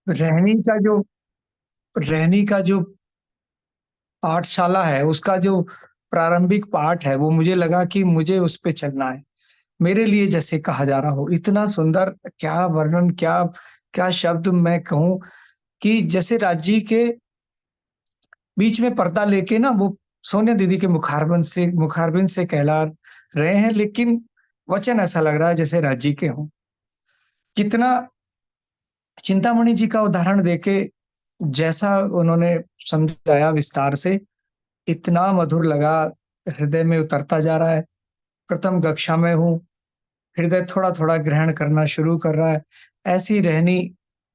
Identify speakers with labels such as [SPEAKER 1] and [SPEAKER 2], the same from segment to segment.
[SPEAKER 1] रहनी का जो रहनी का जो पाठशाला है, उसका जो प्रारंभिक पाठ है, वो मुझे लगा कि मुझे उस पे चलना है। मेरे लिए जैसे कहा जा रहा हो, इतना सुंदर, क्या वर्णन, क्या क्या शब्द मैं कहूँ कि जैसे राजी के बीच में पर्दा लेके ना वो सोनिया दीदी के मुखारबिंद से कहला रहे हैं, लेकिन वचन ऐसा लग रहा है जैसे राजी के हों। कितना चिंतामणि जी का उदाहरण देके जैसा उन्होंने समझाया विस्तार से, इतना मधुर लगा, हृदय में उतरता जा रहा है। प्रथम कक्षा में हूँ, हृदय थोड़ा-थोड़ा ग्रहण करना शुरू कर रहा है। ऐसी रहनी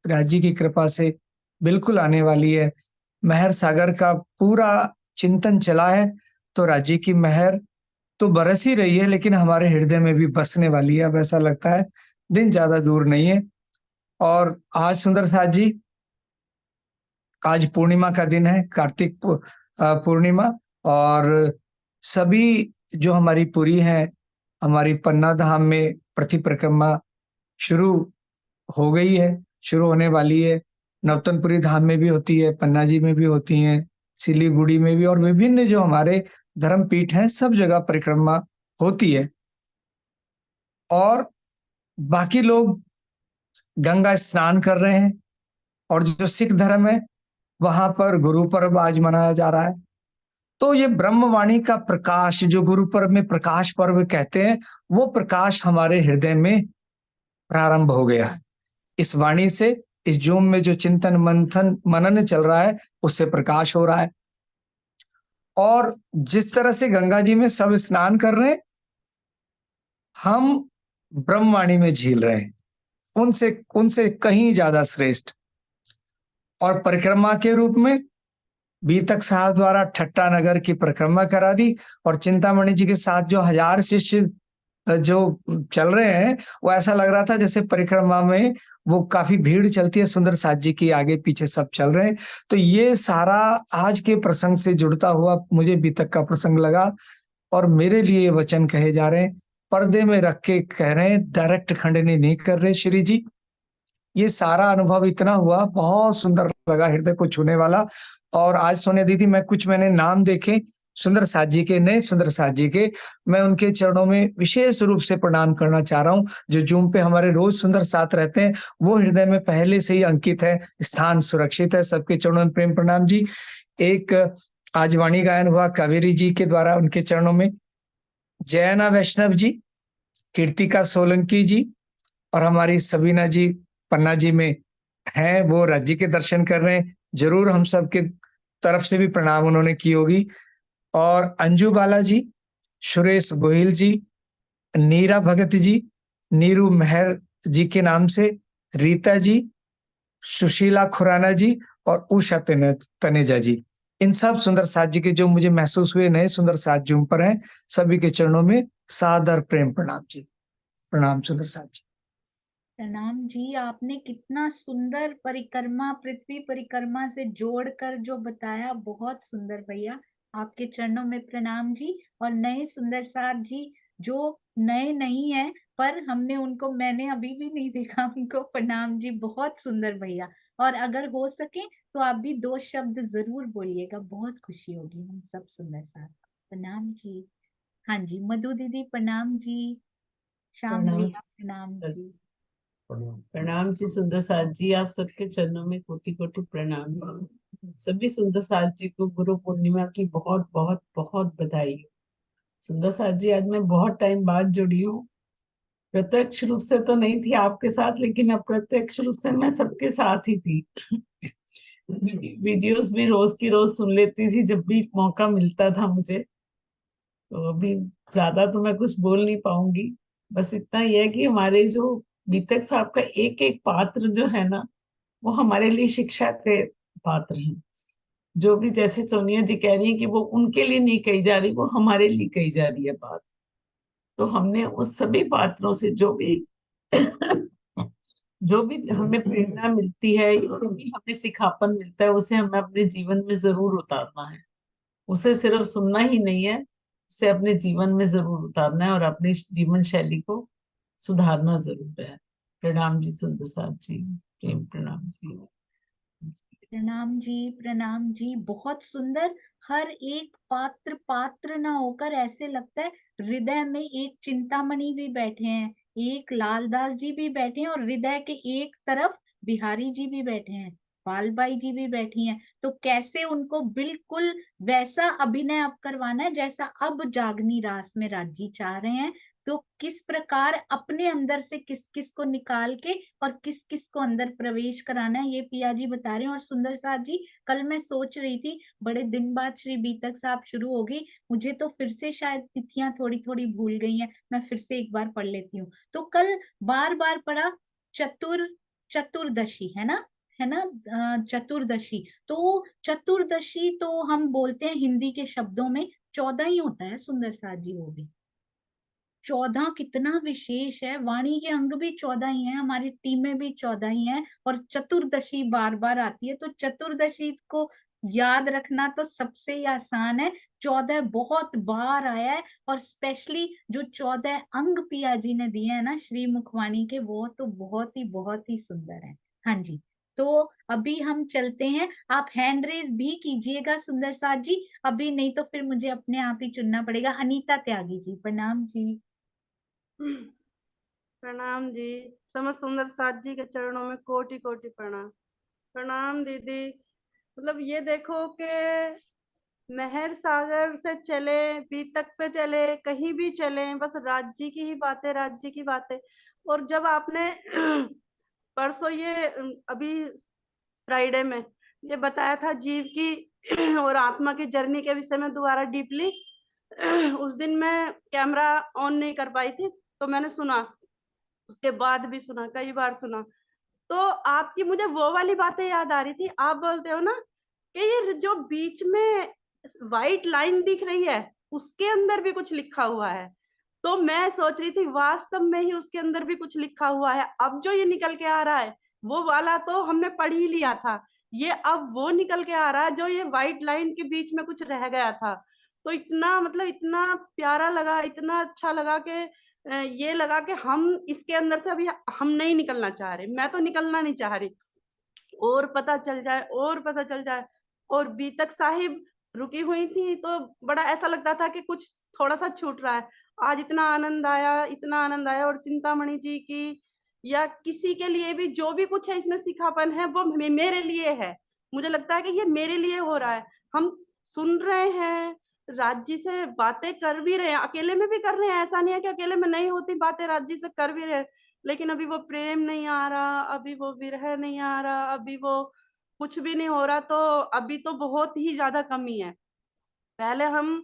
[SPEAKER 1] राज्य की कृपा से बिल्कुल आने वाली है। मेहर सागर का पूरा चिंतन चला है, तो राज्य की मेहर तो बरस ही रही है, लेकिन हमारे हृदय में भी बसने वाली है। अब ऐसा लगता है दिन ज़्यादा दूर नहीं है। और आज सुंदर साथ जी, आज पूर्णिमा का दिन है, पूर्णिमा, और सभी जो हमारी पुरी हैं, हमारी पन्ना धाम में प्रति परिक्रमा शुरू हो गई है, शुरू होने वाली है। नवतनपुरी धाम में भी होती है, पन्ना जी में भी होती हैं, सिलीगुड़ी में भी, और विभिन्न जो हमारे धर्म पीठ हैं, सब जगह परिक्रमा होती है। और बाकी लोग गंगा स्नान कर रहे हैं, और जो सिख धर्म है, वहां पर गुरु पर्व आज मनाया जा रहा है। तो ये ब्रह्मवाणी का प्रकाश, जो गुरु पर्व में प्रकाश पर्व कहते हैं, वो प्रकाश हमारे हृदय में प्रारंभ हो गया है। इस वाणी से, इस जूम में जो चिंतन मंथन मनन चल रहा है, उससे प्रकाश हो रहा है। और जिस तरह से गंगा जी में सब स्नान कर रहे हैं, हम ब्रह्मवाणी में झील रहे हैं, उनसे उनसे कहीं ज्यादा श्रेष्ठ। और परिक्रमा के रूप में बीतक साहब द्वारा ठट्टा नगर की परिक्रमा करा दी, और चिंतामणि जी के साथ जो 1000 शिष्य जो चल रहे हैं, वो ऐसा लग रहा था जैसे परिक्रमा में वो काफी भीड़ चलती है, सुंदर साथ जी की आगे पीछे सब चल रहे हैं। तो ये सारा आज के प्रसंग से जुड़ता हुआ मुझे बीतक का प्रसंग लगा, और मेरे लिए ये वचन कहे जा रहे हैं, पर्दे में रख के कह रहे हैं, डायरेक्ट खंडनी नहीं कर रहे श्री जी। ये सारा अनुभव इतना हुआ, बहुत सुंदर लगा, हृदय को छूने वाला। और आज सोनिया दीदी, मैंने नाम देखे सुंदर साथ जी के, नए सुंदर साथ जी के, मैं उनके चरणों में विशेष रूप से प्रणाम करना चाह रहा हूँ। जो जूम पे हमारे रोज सुंदर साथ रहते हैं, वो हृदय में पहले से ही अंकित है, स्थान सुरक्षित है। सबके चरणों में प्रेम प्रणाम जी। एक आज वाणी गायन हुआ कावेरी जी के द्वारा, उनके चरणों में जयना वैष्णव जी, कीर्तिका सोलंकी जी, और हमारी सबीना जी पन्ना जी में हैं, वो राज्य के दर्शन कर रहे हैं। जरूर हम सब के तरफ से भी प्रणाम उन्होंने की होगी। और अंजू बाला जी, सुरेश गोहिल जी, नीरा भगत जी, नीरू मेहर जी के नाम से, रीता जी, सुशीला खुराना जी, और उषा तनेजा जी, इन सब सुंदर साथ जी के जो मुझे महसूस हुए नए सुंदर साथ जूम पर हैं, सभी के चरणों में सादर प्रेम प्रणाम जी। प्रणाम सुंदर साथ जी।
[SPEAKER 2] प्रणाम जी। आपने कितना सुंदर परिक्रमा, पृथ्वी परिक्रमा से जोड़कर जो बताया, बहुत सुंदर भैया। आपके चरणों में प्रणाम जी। और नए सुंदर साथ जी, जो नए नहीं है पर हमने उनको, मैंने अभी भी नहीं देखा उनको, प्रणाम जी, बहुत सुंदर भैया। और अगर हो सके तो आप भी दो शब्द जरूर बोलिएगा, बहुत खुशी होगी हम सब सुंदर साथ। प्रणाम जी। हाँ जी, मधु दीदी प्रणाम जी। श्याम
[SPEAKER 3] प्रणाम।
[SPEAKER 2] भैया प्रणाम जी।
[SPEAKER 3] प्रणाम जी सुंदर साथ जी, आप सबके चरणों में कोटि कोटि प्रणाम। सभी सुंदर साथ जी को गुरु पूर्णिमा की बहुत बहुत बहुत बधाई हो। सुंदर साथ जी, आज मैं बहुत टाइम बाद जुड़ी हूँ। प्रत्यक्ष रूप से तो नहीं थी आपके साथ, लेकिन अप्रत्यक्ष रूप से मैं सबके साथ ही थी। वीडियोस भी रोज की रोज सुन लेती थी जब भी मौका मिलता था मुझे। तो अभी ज्यादा तो मैं कुछ बोल नहीं पाऊंगी। बस इतना ही है कि हमारे जो बीतक साहब का एक एक पात्र जो है ना, वो हमारे लिए शिक्षा के पात्र हैं। जो भी जैसे सोनिया जी कह रही है कि वो उनके लिए नहीं कही जा रही, वो हमारे लिए कही जा रही है बात। तो हमने उस सभी पात्रों से जो भी हमें प्रेरणा मिलती है, जो भी हमें सिखापन मिलता है, उसे हमें अपने जीवन में जरूर उतारना है। उसे सिर्फ सुनना ही नहीं है, उसे अपने जीवन में जरूर उतारना है और अपनी जीवन शैली को सुधारना जरूर है। प्रणाम जी सुंदर साथ जी। प्रेम प्रणाम जी।
[SPEAKER 2] प्रणाम जी, प्रणाम जी, बहुत सुंदर। हर एक पात्र पात्र ना होकर ऐसे लगता है हृदय में एक चिंतामणि भी बैठे हैं, एक लालदास जी भी बैठे हैं, और हृदय के एक तरफ बिहारी जी भी बैठे हैं, पालबाई जी भी बैठी हैं। तो कैसे उनको बिल्कुल वैसा अभिनय अब करवाना है जैसा अब जागनी रास में राजी चाह रहे हैं। तो किस प्रकार अपने अंदर से किस किस को निकाल के और किस किस को अंदर प्रवेश कराना है, ये पिया जी बता रहे हैं। और सुंदर साथ जी, कल मैं सोच रही थी बड़े दिन बाद श्री बीतक साहब शुरू होगी, मुझे तो फिर से शायद तिथियां थोड़ी थोड़ी भूल गई हैं, मैं फिर से एक बार पढ़ लेती हूँ। तो कल बार बार पढ़ा चतुर्दशी, है ना, चतुर्दशी। तो चतुर्दशी तो हम बोलते हैं हिंदी के शब्दों में 14 ही होता है सुंदर साथ जी, वो भी 14 कितना विशेष है। वाणी के अंग भी 14 ही हैं, हमारी टीमें भी 14 ही हैं, और चतुर्दशी बार बार आती है। तो चतुर्दशी को याद रखना तो सबसे ही आसान है। 14 बहुत बार आया है, और स्पेशली जो 14 अंग पिया जी ने दिए हैं ना श्री मुखवाणी के, वो तो बहुत ही सुंदर है। हाँ जी, तो अभी हम चलते हैं। आप हैंड रेज भी कीजिएगा सुंदर साथ जी, अभी नहीं तो फिर मुझे अपने आप ही चुनना पड़ेगा। अनीता त्यागी जी, प्रणाम जी।
[SPEAKER 4] प्रणाम जी। समझ सुंदर साथ जी के चरणों में कोटि कोटि प्रणाम। प्रणाम दीदी। मतलब ये देखो कि मेहर सागर से चले, बीतक पे चले, कहीं भी चले, बस राज्य की ही बातें, राज्य की बातें। और जब आपने परसों ये अभी फ्राइडे में ये बताया था जीव की और आत्मा की जर्नी के विषय में दोबारा डीपली, उस दिन मैं कैमरा ऑन नहीं कर पाई थी, तो मैंने सुना, उसके बाद भी सुना, कई बार सुना। तो आपकी मुझे वो वाली बातें याद आ रही थी। आप बोलते हो ना कि ये जो बीच में व्हाइट लाइन दिख रही है, उसके अंदर भी कुछ लिखा हुआ है। तो मैं सोच रही थी वास्तव में ही उसके अंदर भी कुछ लिखा हुआ है। अब जो ये निकल के आ रहा है वो वाला तो हमने पढ़ ही लिया था, ये अब वो निकल के आ रहा है जो ये व्हाइट लाइन के बीच में कुछ रह गया था। तो इतना मतलब इतना प्यारा लगा, इतना अच्छा लगा कि ये लगा कि हम इसके अंदर से अभी हम नहीं निकलना चाह रहे, मैं तो निकलना नहीं चाह रही, और पता चल जाए, और पता चल जाए। और बीतक साहिब रुकी हुई थी तो बड़ा ऐसा लगता था कि कुछ थोड़ा सा छूट रहा है। आज इतना आनंद आया, इतना आनंद आया। और चिंतामणि जी की या किसी के लिए भी जो भी कुछ है इसमें सिखापन है, वो मेरे लिए है। मुझे लगता है कि ये मेरे लिए हो रहा है। हम सुन रहे हैं, राज्य से बातें कर भी रहे हैं, अकेले में भी कर रहे हैं, ऐसा नहीं है कि अकेले में नहीं होती बातें, राज्य से कर भी रहे हैं। लेकिन अभी वो प्रेम नहीं आ रहा, अभी वो विरह नहीं आ रहा, अभी वो कुछ भी नहीं हो रहा। तो अभी तो बहुत ही ज्यादा कमी है। पहले हम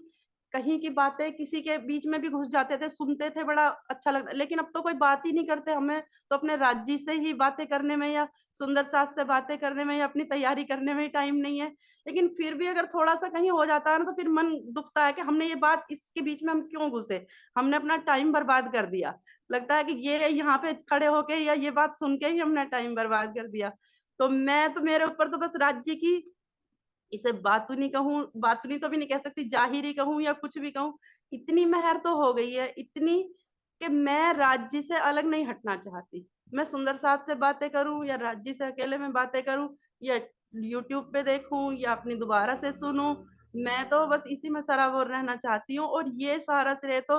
[SPEAKER 4] कहीं की बातें किसी के बीच में भी घुस जाते थे, सुनते थे, बड़ा अच्छा लगता, लेकिन अब तो कोई बात ही नहीं करते। हमें तो अपने राज्य से ही बातें करने में या सुंदर सास से बातें करने में या अपनी तैयारी करने में ही टाइम नहीं है। लेकिन फिर भी अगर थोड़ा सा कहीं हो जाता है ना, तो फिर मन दुखता है कि हमने ये बात, इसके बीच में हम क्यों घुसे, हमने अपना टाइम बर्बाद कर दिया। लगता है कि ये यहाँ पे खड़े होके या ये बात सुन के ही हमने टाइम बर्बाद कर दिया। तो मैं तो, मेरे ऊपर तो बस राज्य की, इसे बातूनी कहूँ, बातूनी तो भी नहीं कह सकती, जाहिरी कहूँ या कुछ भी कहूँ, इतनी मेहर तो हो गई है, इतनी कि मैं राज्य से अलग नहीं हटना चाहती। मैं सुंदर साथ से बातें करूं या राज्य से अकेले में बातें करूं या यूट्यूब पे देखूं या अपनी दोबारा से सुनूं, मैं तो बस इसी में सराबोर रहना चाहती हूँ। और ये सारा श्रेय तो,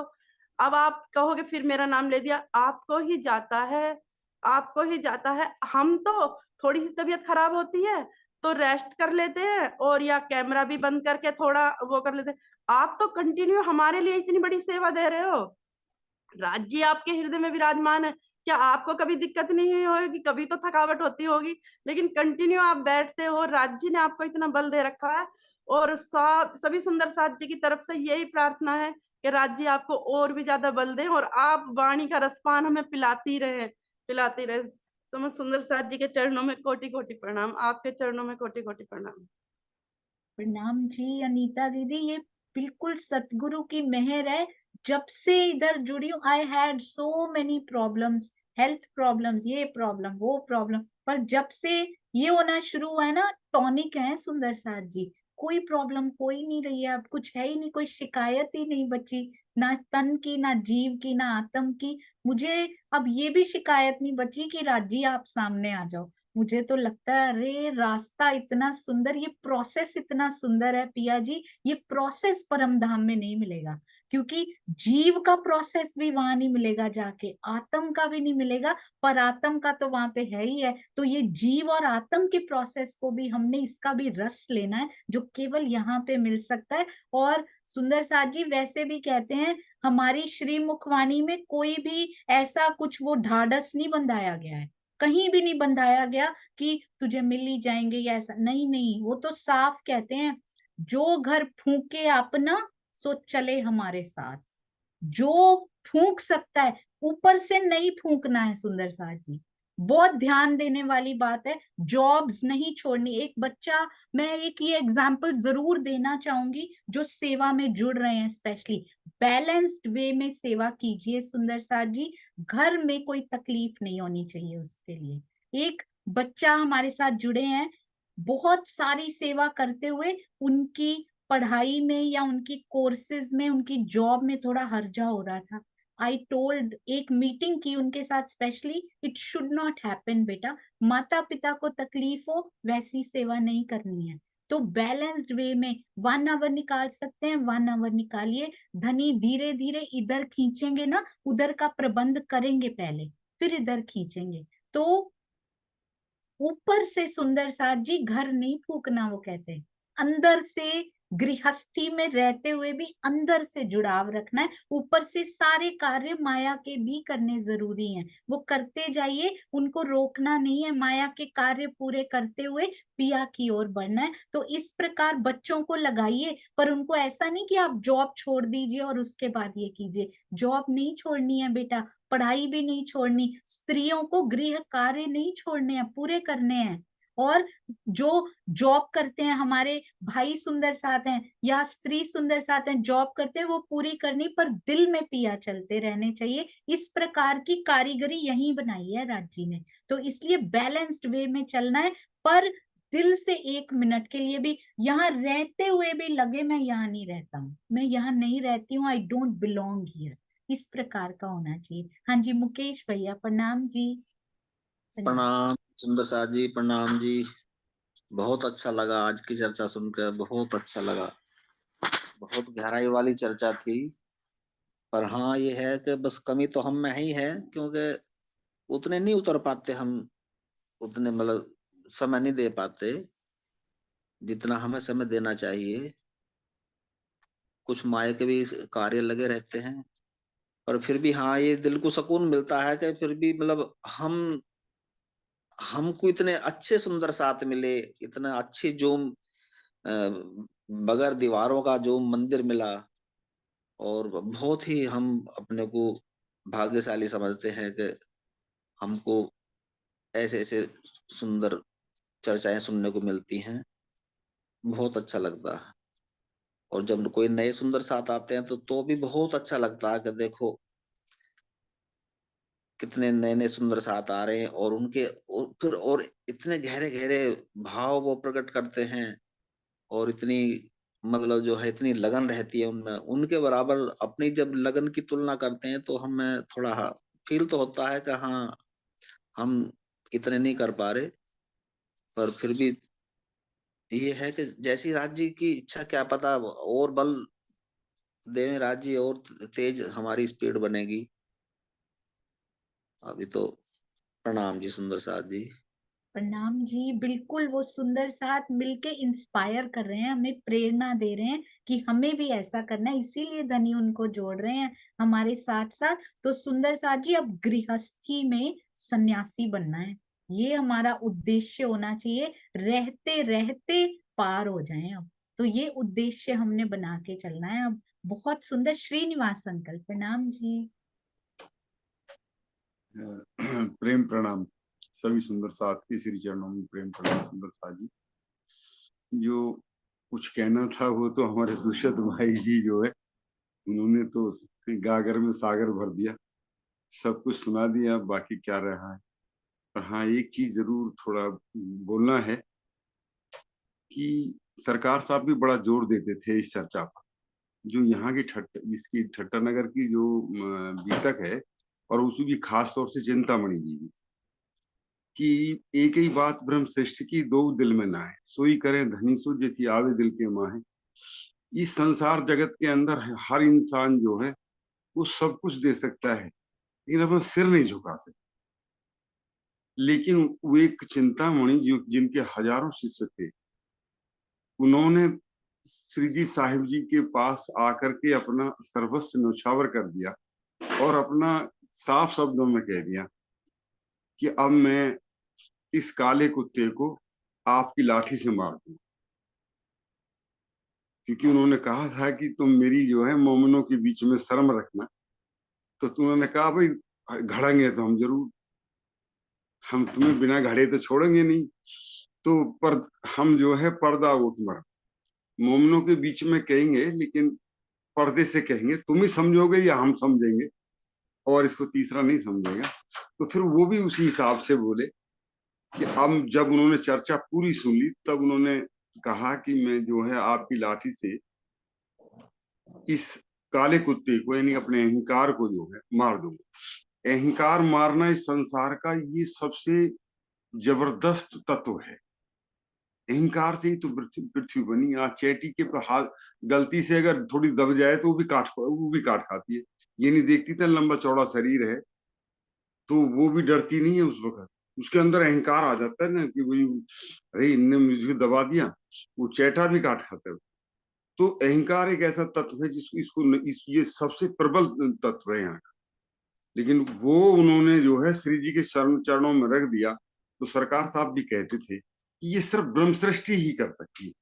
[SPEAKER 4] अब आप कहोगे फिर मेरा नाम ले दिया, आपको ही जाता है, आपको ही जाता है। हम तो थोड़ी सी तबीयत खराब होती है तो रेस्ट कर लेते हैं, और या कैमरा भी बंद करके थोड़ा वो कर लेते हैं। आप तो कंटिन्यू हमारे लिए इतनी बड़ी सेवा दे रहे हो, राज्य आपके हृदय में विराजमान है। क्या आपको कभी दिक्कत नहीं होगी? कभी तो थकावट होती होगी, लेकिन कंटिन्यू आप बैठते हो, राज्य ने आपको इतना बल दे रखा है। और सभी सुंदर साथ जी की तरफ से यही प्रार्थना है कि राज्य आपको और भी ज्यादा बल दे, और आप वाणी का रसपान हमें पिलाती रहे, पिलाती रहे। समझ सुंदर साथ जी के चरणों में कोटि कोटि प्रणाम, आपके चरणों में कोटि कोटि प्रणाम।
[SPEAKER 2] प्रणाम जी अनीता दीदी, ये बिल्कुल सतगुरु की मेहर है। जब से इधर जुड़ी हूँ, I had so many problems, health problems, ये प्रॉब्लम वो प्रॉब्लम, पर जब से ये होना शुरू हुआ है ना, टॉनिक है सुंदर साथ जी। कोई प्रॉब्लम कोई नहीं रही है, अब कुछ है ही नहीं, कोई शिकायत ही नहीं बची, ना तन की, ना जीव की, ना आत्म की। मुझे अब ये भी शिकायत नहीं बची कि राजी आप सामने आ जाओ। मुझे तो लगता है अरे रास्ता इतना सुंदर, ये प्रोसेस इतना सुंदर है पिया जी, ये प्रोसेस परम धाम में नहीं मिलेगा, क्योंकि जीव का प्रोसेस भी वहां नहीं मिलेगा जाके, आत्म का भी नहीं मिलेगा, पर आत्म का तो वहां पे है ही है। तो ये जीव और आत्म के प्रोसेस को भी हमने, इसका भी रस लेना है जो केवल यहाँ पे मिल सकता है। और सुंदर साथ जी वैसे भी कहते हैं हमारी श्री मुखवाणी में कोई भी ऐसा कुछ वो ढाढ़स नहीं बंधाया गया है, कहीं भी नहीं बंधाया गया कि तुझे मिल ही जाएंगे या ऐसा, नहीं नहीं, वो तो साफ कहते हैं जो घर फूके अपना सो चले हमारे साथ। जो फूक सकता है, ऊपर से नहीं फूकना है सुंदर साथ जी, बहुत ध्यान देने वाली बात है। जॉब्स नहीं छोड़नी। एक बच्चा, मैं एक ये एग्जांपल जरूर देना चाहूंगी जो सेवा में जुड़ रहे हैं, स्पेशली बैलेंस्ड वे में सेवा कीजिए सुंदर साथ जी, घर में कोई तकलीफ नहीं होनी चाहिए उसके लिए। एक बच्चा हमारे साथ जुड़े हैं, बहुत सारी सेवा करते हुए उनकी पढ़ाई में या उनकी कोर्सेज में, उनकी जॉब में थोड़ा हर्जा हो रहा था। आई टोल्ड, एक मीटिंग की उनके साथ specially, it should not happen बेटा, माता पिता को तकलीफ हो वैसी सेवा नहीं करनी है। तो बैलेंस्ड वे में 1 आवर निकाल सकते हैं, 1 आवर निकालिए। धनी धीरे धीरे इधर खींचेंगे ना, उधर का प्रबंध करेंगे पहले, फिर इधर खींचेंगे। तो ऊपर से सुंदर साथ जी घर नहीं फूकना, वो कहते हैं अंदर से, गृहस्थी में रहते हुए भी अंदर से जुड़ाव रखना है। ऊपर से सारे कार्य माया के भी करने जरूरी हैं, वो करते जाइए, उनको रोकना नहीं है, माया के कार्य पूरे करते हुए पिया की ओर बढ़ना है। तो इस प्रकार बच्चों को लगाइए, पर उनको ऐसा नहीं कि आप जॉब छोड़ दीजिए और उसके बाद ये कीजिए। जॉब नहीं छोड़नी है बेटा, पढ़ाई भी नहीं छोड़नी, स्त्रियों को गृह कार्य नहीं छोड़ने हैं, पूरे करने हैं। और जो जॉब करते हैं, हमारे भाई सुंदर साथ हैं या स्त्री सुंदर साथ हैं, जॉब करते हैं, वो पूरी करनी, पर दिल में पिया चलते रहने चाहिए। इस प्रकार की कारीगरी यही बनाई है राज्य ने। तो इसलिए बैलेंस्ड वे में चलना है, पर दिल से 1 मिनट के लिए भी, यहाँ रहते हुए भी लगे मैं यहाँ नहीं रहता हूँ, मैं यहाँ नहीं रहती हूँ, आई डोंट बिलोंग हियर, इस प्रकार का होना चाहिए। हाँ जी मुकेश भैया, प्रणाम जी।
[SPEAKER 5] प्रणाम सुंदर साथ जी, प्रणाम जी। बहुत अच्छा लगा आज की चर्चा सुनकर, बहुत अच्छा लगा। बहुत गहराई वाली चर्चा थी। पर हाँ ये है कि बस कमी तो हम में ही है, क्योंकि उतने नहीं उतर पाते हम, उतने मतलब समय नहीं दे पाते जितना हमें समय देना चाहिए। कुछ माया के भी कार्य लगे रहते हैं, पर फिर भी हाँ ये दिल को सुकून मिलता है कि फिर भी मतलब हमको इतने अच्छे सुंदर साथ मिले, इतना अच्छी जो बगैर दीवारों का जो मंदिर मिला, और बहुत ही हम अपने को भाग्यशाली समझते हैं कि हमको ऐसे ऐसे सुंदर चर्चाएं सुनने को मिलती हैं। बहुत अच्छा लगता है। और जब कोई नए सुंदर साथ आते हैं तो भी बहुत अच्छा लगता है कि देखो कितने नए नए सुंदर साथ आ रहे हैं, और उनके फिर और इतने गहरे गहरे भाव वो प्रकट करते हैं, और इतनी मतलब जो है इतनी लगन रहती है उनमें। उनके बराबर अपनी जब लगन की तुलना करते हैं तो हमें थोड़ा फील तो होता है कि हाँ हम इतने नहीं कर पा रहे, पर फिर भी ये है कि जैसी राज्य की इच्छा, क्या पता और बल देवें राज्य, और तेज हमारी स्पीड बनेगी। अभी तो प्रणाम जी सुंदर साथ जी।
[SPEAKER 2] प्रणाम जी, बिल्कुल वो सुंदर साथ मिलके इंस्पायर कर रहे हैं, हमें प्रेरणा दे रहे हैं कि हमें भी ऐसा करना है, इसीलिए धनी उनको जोड़ रहे हैं हमारे साथ साथ। तो सुंदर साथ जी अब गृहस्थी में सन्यासी बनना है, ये हमारा उद्देश्य होना चाहिए, रहते रहते पार हो जाएं अब। तो ये उद्देश्य हमने बना के चलना है अब। बहुत सुंदर। श्रीनिवास अंकल, प्रणाम जी।
[SPEAKER 6] प्रेम प्रणाम सभी सुंदर साथ के श्री चरणों में प्रेम प्रणाम। सुंदर साथ जी, जो कुछ कहना था वो तो हमारे दुष्यंत भाई जी जो है उन्होंने तो गागर में सागर भर दिया, सब कुछ सुना दिया, बाकी क्या रहा है। पर हाँ एक चीज जरूर थोड़ा बोलना है कि सरकार साहब भी बड़ा जोर देते थे इस चर्चा पर, जो यहाँ की इसकी ठट्टा नगर की जो बीतक है, और उसकी भी खास तौर से चिंतामणि जी की, कि एक ही बात ब्रह्म श्रेष्ठ की दो दिल में ना है, सोई करें धनी सो जैसी आवे दिल के माहे। इस संसार जगत के अंदर हर इंसान जो है वो सब कुछ दे सकता है, लेकिन अपना सिर नहीं झुका सकता। लेकिन वो एक चिंतामणि जो जिनके हजारों शिष्य थे, उन्होंने श्री जी साहिब जी के पास आकर के अपना सर्वस्व न्यौछावर कर दिया और अपना साफ शब्दों में कह दिया कि अब मैं इस काले कुत्ते को आपकी लाठी से मार दूं। क्योंकि उन्होंने कहा था कि तुम मेरी जो है मोमिनों के बीच में शर्म रखना, तो उन्होंने कहा भाई घड़ेंगे तो हम जरूर, हम तुम्हें बिना घड़े तो छोड़ेंगे नहीं। तो पर हम जो है पर्दा उठ मर मोमिनों के बीच में कहेंगे, लेकिन पर्दे से कहेंगे, तुम ही समझोगे या हम समझेंगे, और इसको तीसरा नहीं समझेगा। तो फिर वो भी उसी हिसाब से बोले कि अब जब उन्होंने चर्चा पूरी सुन ली तब उन्होंने कहा कि मैं जो है आपकी लाठी से इस काले कुत्ते को यानी अपने अहंकार को जो है मार दूंगा। अहंकार मारना इस संसार का ये सबसे जबरदस्त तत्व है। अहंकार से ही तो पृथ्वी बनी। आज चैटी के हाथ गलती से अगर थोड़ी दब जाए तो वो भी काट खाती है। ये नहीं देखती था लंबा चौड़ा शरीर है, तो वो भी डरती नहीं है उस वक्त। उसके अंदर अहंकार आ जाता है ना कि वही, अरे इनने मुझे दबा दिया, वो चैटा भी काट खाता है। तो अहंकार एक ऐसा तत्व है जिसको ये सबसे प्रबल तत्व है यहाँ का। लेकिन वो उन्होंने जो है श्री जी के चरणों में रख दिया। तो सरकार साहब भी कहते थे कि ये सिर्फ ब्रह्म सृष्टि ही कर सकती है,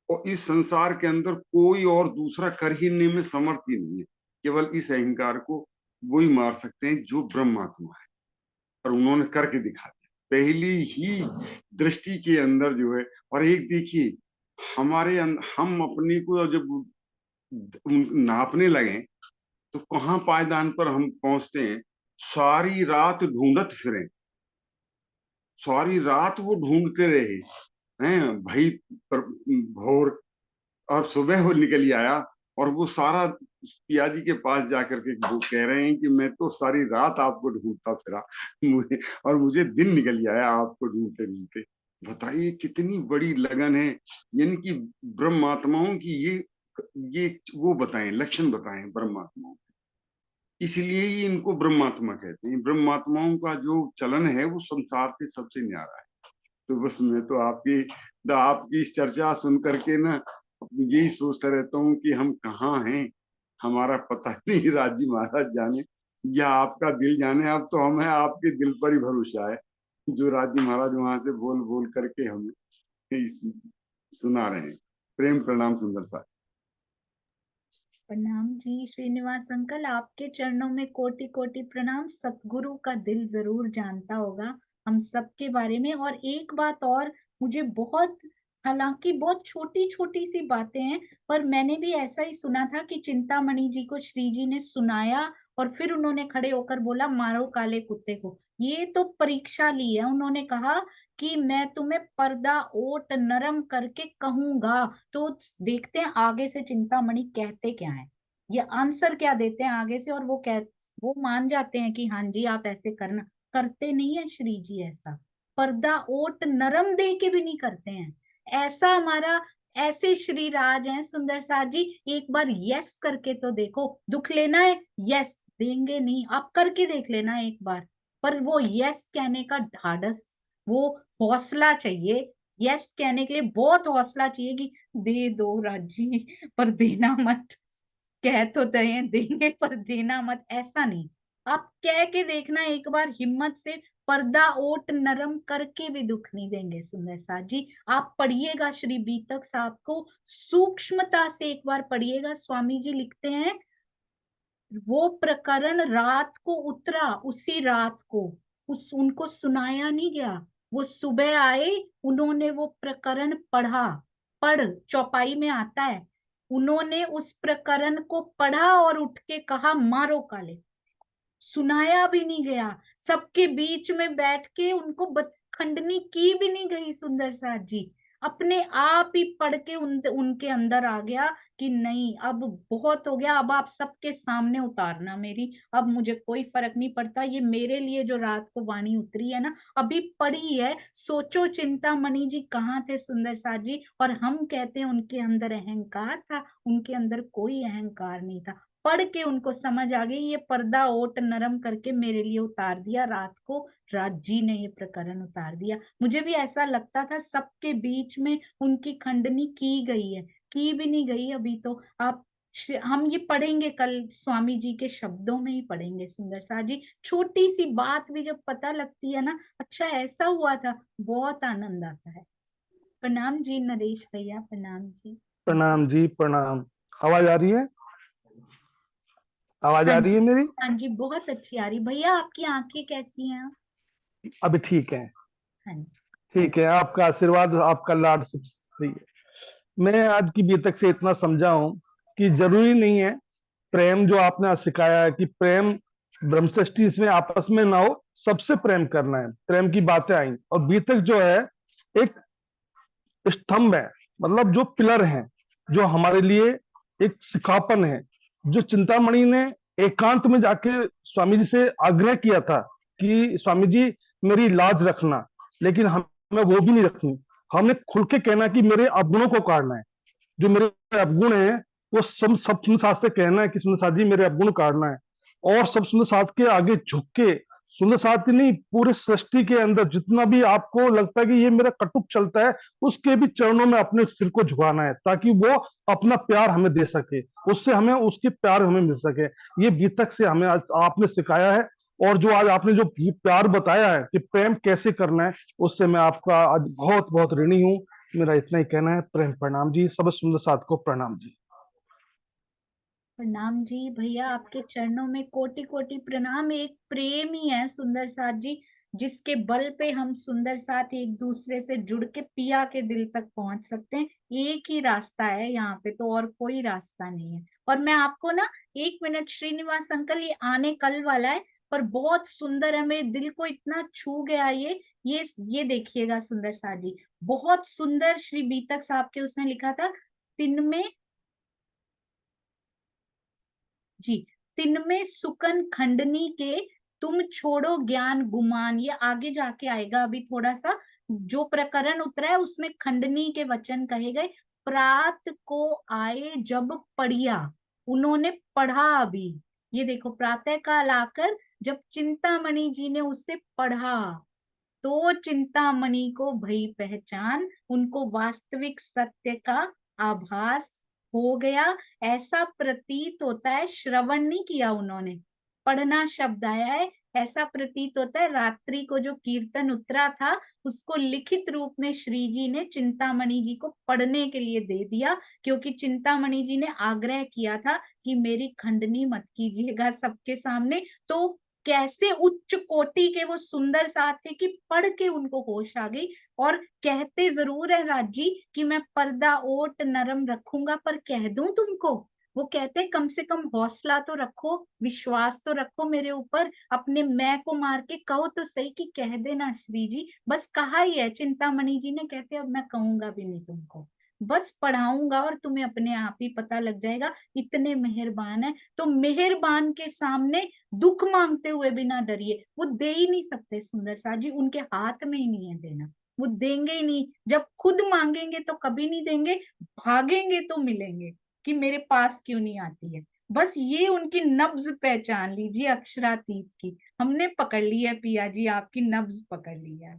[SPEAKER 6] और इस संसार के अंदर कोई और दूसरा कर ही नहीं में समर्थ ही नहीं है। केवल इस अहंकार को वो ही मार सकते हैं जो ब्रह्मात्मा है, और उन्होंने करके दिखा दिया पहली ही दृष्टि के अंदर जो है। और एक देखिए, हम अपने को जब नापने लगे तो कहाँ पायदान पर हम पहुंचते हैं। सारी रात ढूंढत फिरे, सारी रात वो ढूंढते रहे हैं भाई भोर, और सुबह वो निकल ही आया। और वो सारा पिया जी के पास जाकर के वो कह रहे हैं कि मैं तो सारी रात आपको ढूंढता फिरा, और मुझे दिन निकल ही आया आपको ढूंढते ढूंढते। बताइए कितनी बड़ी लगन है। यानी कि ब्रह्मात्माओं की ये वो बताएं, लक्षण बताएं ब्रह्मात्माओं। इसलिए ही इनको ब्रह्मात्मा कहते हैं। ब्रह्मात्माओं का जो चलन है वो संसार से सबसे न्यारा है। तो बस मैं तो आपकी इस चर्चा सुन करके ना यही सोचता रहता हूँ कि हम कहाँ हैं, हमारा पता नहीं। राजी महाराज जाने या आपका दिल जाने। अब तो हमें आपके दिल पर ही भरोसा है, जो राजी महाराज वहां से बोल बोल करके हमें सुना रहे हैं। प्रेम प्रणाम सुंदर सा।
[SPEAKER 2] प्रणाम जी श्रीनिवास अंकल, आपके चरणों में कोटि कोटि प्रणाम। सतगुरु का दिल जरूर जानता होगा हम सबके बारे में। और एक बात और, मुझे बहुत, हालांकि बहुत छोटी छोटी सी बातें हैं, पर मैंने भी ऐसा ही सुना था कि चिंतामणि जी को श्री जी ने सुनाया और फिर उन्होंने खड़े होकर बोला मारो काले कुत्ते को। ये तो परीक्षा ली है। उन्होंने कहा कि मैं तुम्हें पर्दा ओट नरम करके कहूंगा। तो देखते हैं आगे से चिंतामणि कहते क्या है, ये आंसर क्या देते हैं आगे से। और वो मान जाते हैं कि हाँ जी आप ऐसे करना। करते नहीं है श्री जी ऐसा, पर्दा ओट नरम दे के भी नहीं करते हैं ऐसा। हमारा ऐसे श्री राज हैं सुंदर साथ जी। एक बार यस करके तो देखो, दुख लेना है यस देंगे नहीं, आप करके देख लेना एक बार। पर वो यस कहने का ढाढ़स, वो हौसला चाहिए। यस कहने के लिए बहुत हौसला चाहिए कि दे दो राजी पर देना मत। कह तो देंगे पर देना मत, ऐसा नहीं। आप कह के देखना एक बार हिम्मत से, पर्दा ओट नरम करके भी दुख नहीं देंगे सुंदर साथ जी। आप पढ़िएगा श्री बीतक साहब को सूक्ष्मता से एक बार पढ़िएगा। स्वामी जी लिखते हैं वो प्रकरण रात को उतरा, उसी रात को उनको सुनाया नहीं गया। वो सुबह आए, उन्होंने वो प्रकरण पढ़ा। पढ़ चौपाई में आता है, उन्होंने उस प्रकरण को पढ़ा और उठ के कहा मारो काले। सुनाया भी नहीं गया, सबके बीच में बैठ के उनको खंडनी की भी नहीं गई सुंदर साथ जी। अपने आप ही पढ़ के उनके अंदर आ गया कि नहीं, अब बहुत हो गया, अब आप सबके सामने उतारना मेरी, अब मुझे कोई फर्क नहीं पड़ता। ये मेरे लिए जो रात को वाणी उतरी है ना, अभी पढ़ी है। सोचो चिंतामणि जी कहाँ थे सुंदर साथ जी, और हम कहते हैं उनके अंदर अहंकार था, उनके अंदर कोई अहंकार नहीं था। पढ़ के उनको समझ आ गई, ये पर्दा ओट नरम करके मेरे लिए उतार दिया रात को, राज जी ने ये प्रकरण उतार दिया। मुझे भी ऐसा लगता था सबके बीच में उनकी खंडनी की गई है, की भी नहीं गई अभी तो। आप हम ये पढ़ेंगे कल, स्वामी जी के शब्दों में ही पढ़ेंगे सुंदर सा जी। छोटी सी बात भी जब पता लगती है ना, अच्छा ऐसा हुआ था, बहुत आनंद आता है। प्रणाम जी नरेश भैया, प्रणाम जी।
[SPEAKER 7] प्रणाम जी, प्रणाम। आवाज आ रही है? आवाज
[SPEAKER 2] हाँ
[SPEAKER 7] आ रही है
[SPEAKER 2] जी,
[SPEAKER 7] मेरी?
[SPEAKER 2] हाँ जी, बहुत अच्छी आ रही। भैया आपकी आंखें कैसी हैं?
[SPEAKER 7] अभी ठीक है।
[SPEAKER 2] हाँ जी।
[SPEAKER 7] ठीक है, आपका आशीर्वाद, आपका लाड सब सही है। मैं आज की बीतक से इतना समझा हूं कि जरूरी नहीं है प्रेम जो आपने आज सिखाया है कि प्रेम ब्रह्मसृष्टि इसमें आपस में ना हो, सबसे प्रेम करना है। प्रेम की बातें आई और बीतक जो है एक स्तंभ है, मतलब जो पिलर है, जो हमारे लिए एक सिखापन है। जो चिंतामणि ने एकांत में जाके स्वामी जी से आग्रह किया था कि स्वामी जी मेरी लाज रखना, लेकिन हमें वो भी नहीं रखनी। हमने खुल के कहना कि मेरे अवगुणों को काटना है, जो मेरे अवगुण है वो सब सब सुंदर साथ से कहना है कि सुंदर साथ जी मेरे अवगुण काटना है। और सब सुंदर साथ के आगे झुक के, सुंदर साथ ही नहीं पूरे सृष्टि के अंदर जितना भी आपको लगता है कि ये मेरा कटुक चलता है, उसके भी चरणों में अपने सिर को झुकाना है, ताकि वो अपना प्यार हमें दे सके, उससे हमें उसके प्यार हमें मिल सके। ये बीतक से हमें आज आपने सिखाया है। और जो आज आपने जो प्यार बताया है कि प्रेम कैसे करना है, उससे मैं आपका आज बहुत बहुत ऋणी हूँ। मेरा इतना ही कहना है। प्रेम प्रणाम जी, सब सुंदर साथ को प्रणाम जी।
[SPEAKER 2] प्रणाम जी भैया, आपके चरणों में कोटि कोटि प्रणाम। एक प्रेम ही है सुंदर साथ जी, जिसके बल पे हम सुंदर साथ एक दूसरे से जुड़ के पिया के दिल तक पहुंच सकते हैं। एक ही रास्ता है यहाँ पे तो, और कोई रास्ता नहीं है। और मैं आपको ना, 1 मिनट श्रीनिवास अंकल, ये आने कल वाला है, पर बहुत सुंदर है, मेरे दिल को इतना छू गया ये देखिएगा सुंदर साथ जी, बहुत सुंदर। श्री बीतक साहब के उसमें लिखा था, तिनमें जी, तिनमें सुकन खंडनी के, तुम छोड़ो ज्ञान गुमान। ये आगे जाके आएगा, अभी थोड़ा सा जो प्रकरण उतरा है उसमें खंडनी के वचन कहे गए। प्रात को आए जब पढ़िया, उन्होंने पढ़ा अभी, ये देखो प्रातः काल आकर जब चिंतामणि जी ने उससे पढ़ा, तो चिंतामणि को भई पहचान, उनको वास्तविक सत्य का आभास हो गया। ऐसा प्रतीत होता है, श्रवण नहीं किया उन्होंने, पढ़ना शब्द आया है। ऐसा प्रतीत होता है रात्रि को जो कीर्तन उतरा था, उसको लिखित रूप में श्री जी ने चिंतामणि जी को पढ़ने के लिए दे दिया, क्योंकि चिंतामणि जी ने आग्रह किया था कि मेरी खंडनी मत कीजिएगा सबके सामने। तो कैसे उच्च कोटि के वो सुंदर साथ थे कि पढ़ के उनको होश आ गई। और कहते जरूर है राज जी कि मैं पर्दा ओट नरम रखूंगा, पर कह दूं तुमको, वो कहते कम से कम हौसला तो रखो, विश्वास तो रखो मेरे ऊपर, अपने मैं को मार के कहो तो सही कि कह देना श्री जी। बस कहा ही है चिंतामणि जी ने, कहते अब मैं कहूंगा भी नहीं तुमको, बस पढ़ाऊंगा और तुम्हें अपने आप ही पता लग जाएगा। इतने मेहरबान है। तो मेहरबान के सामने दुख मांगते हुए भी ना डरिए, वो दे ही नहीं सकते सुंदर सा जी, उनके हाथ में ही नहीं है देना, वो देंगे ही नहीं। जब खुद मांगेंगे तो कभी नहीं देंगे, भागेंगे तो मिलेंगे कि मेरे पास क्यों नहीं आती है। बस ये उनकी नब्ज पहचान लीजिए अक्षरातीत की, हमने पकड़ ली है पिया जी, आपकी नब्ज पकड़ ली है।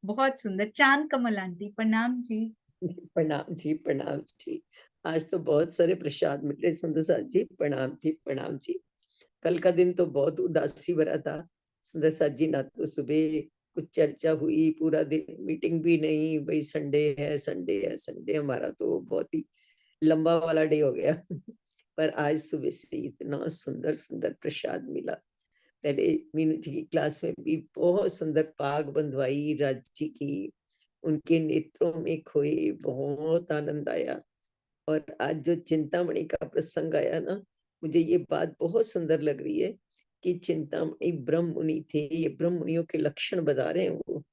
[SPEAKER 2] बहुत सुंदर। चांद कमल आंटी, प्रणाम जी।
[SPEAKER 8] प्रणाम जी, प्रणाम जी। आज तो बहुत सारे प्रसाद मिले सुंदर साथ जी, प्रणाम जी, प्रणाम जी। कल का दिन तो बहुत उदासी भरा था सुंदर साथ जी, ना तो सुबह कुछ चर्चा हुई, पूरा दिन मीटिंग भी नहीं, भाई संडे है, संडे है, संडे हमारा तो बहुत ही लंबा वाला डे हो गया। पर आज सुबह से इतना सुंदर सुंदर प्रसाद मिला। पहले मीनू जी की क्लास में भी बहुत सुंदर पाग बंधवाई राज जी की, उनके नेत्रों में खोए, बहुत आनंद आया। और आज जो चिंतामणि का प्रसंग आया ना, मुझे ये बात बहुत सुंदर लग रही है कि चिंतामणि ब्रह्म मुनि थे। ये ब्रह्म मुनियों के लक्षण बता रहे हैं वो।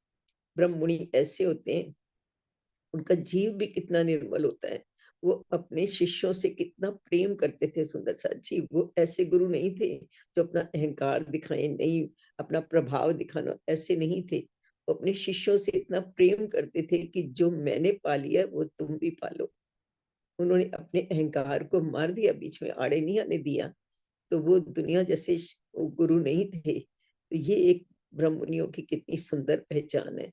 [SPEAKER 8] ब्रह्म मुनि ऐसे होते हैं उनका जीव भी कितना निर्मल होता है। वो अपने शिष्यों से कितना प्रेम करते थे सुंदर साथ जी। वो ऐसे गुरु नहीं थे जो अपना अहंकार दिखाएं, नहीं अपना प्रभाव दिखाना, ऐसे नहीं थे। वो अपने शिष्यों से इतना प्रेम करते थे कि जो मैंने पा लिया वो तुम भी पालो। उन्होंने अपने अहंकार को मार दिया, बीच में आड़े नहीं आने दिया। तो वो दुनिया जैसे वो गुरु नहीं थे। तो ये एक ब्रह्म मुनियों की कितनी सुंदर पहचान है।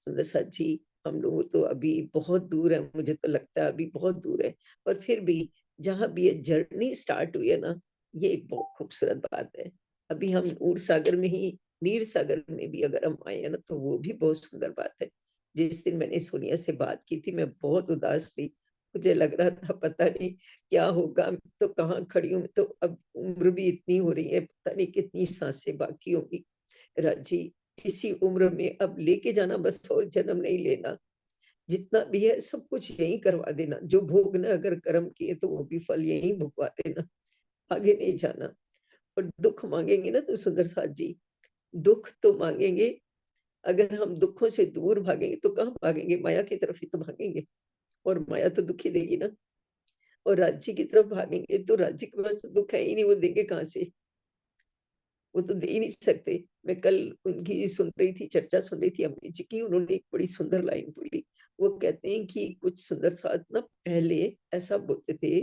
[SPEAKER 8] सुंदर साथ जी, हम लोग तो अभी बहुत दूर है, मुझे तो लगता है अभी बहुत दूर है, पर फिर भी जहाँ भी ये जर्नी स्टार्ट हुई है ना, ये एक बहुत खूबसूरत बात है। अभी हम ऊर सागर में ही, नीर सागर में भी अगर हम आए हैं ना, तो वो भी बहुत सुंदर बात है। जिस दिन मैंने सोनिया से बात की थी, मैं बहुत उदास थी। मुझे लग रहा था पता नहीं क्या होगा, तो कहाँ खड़ी हूँ। तो अब उम्र भी इतनी हो रही है, पता नहीं कितनी सांसें बाकी होंगी। राजी, इसी उम्र में अब लेके जाना बस, और जन्म नहीं लेना। जितना भी है सब कुछ यही करवा देना। जो भोगना, अगर कर्म किए तो वो भी फल यही भुगवा देना, आगे नहीं जाना। और दुख मांगेंगे ना तो सुंदर साथ जी, दुख तो मांगेंगे। अगर हम दुखों से दूर भागेंगे तो कहाँ भागेंगे, माया की तरफ ही तो भागेंगे, और माया तो दुखी देगी ना। और राज्य की तरफ भागेंगे तो राज्य के पास तो दुख है ही नहीं, वो देंगे कहाँ से, वो तो दे ही नहीं सकते। मैं कल उनकी सुन रही थी, चर्चा सुन रही थी अम्मी जी की, उन्होंने एक बड़ी सुंदर लाइन बोली। वो कहते हैं कि कुछ सुंदर साथ ना पहले ऐसा बोलते थे,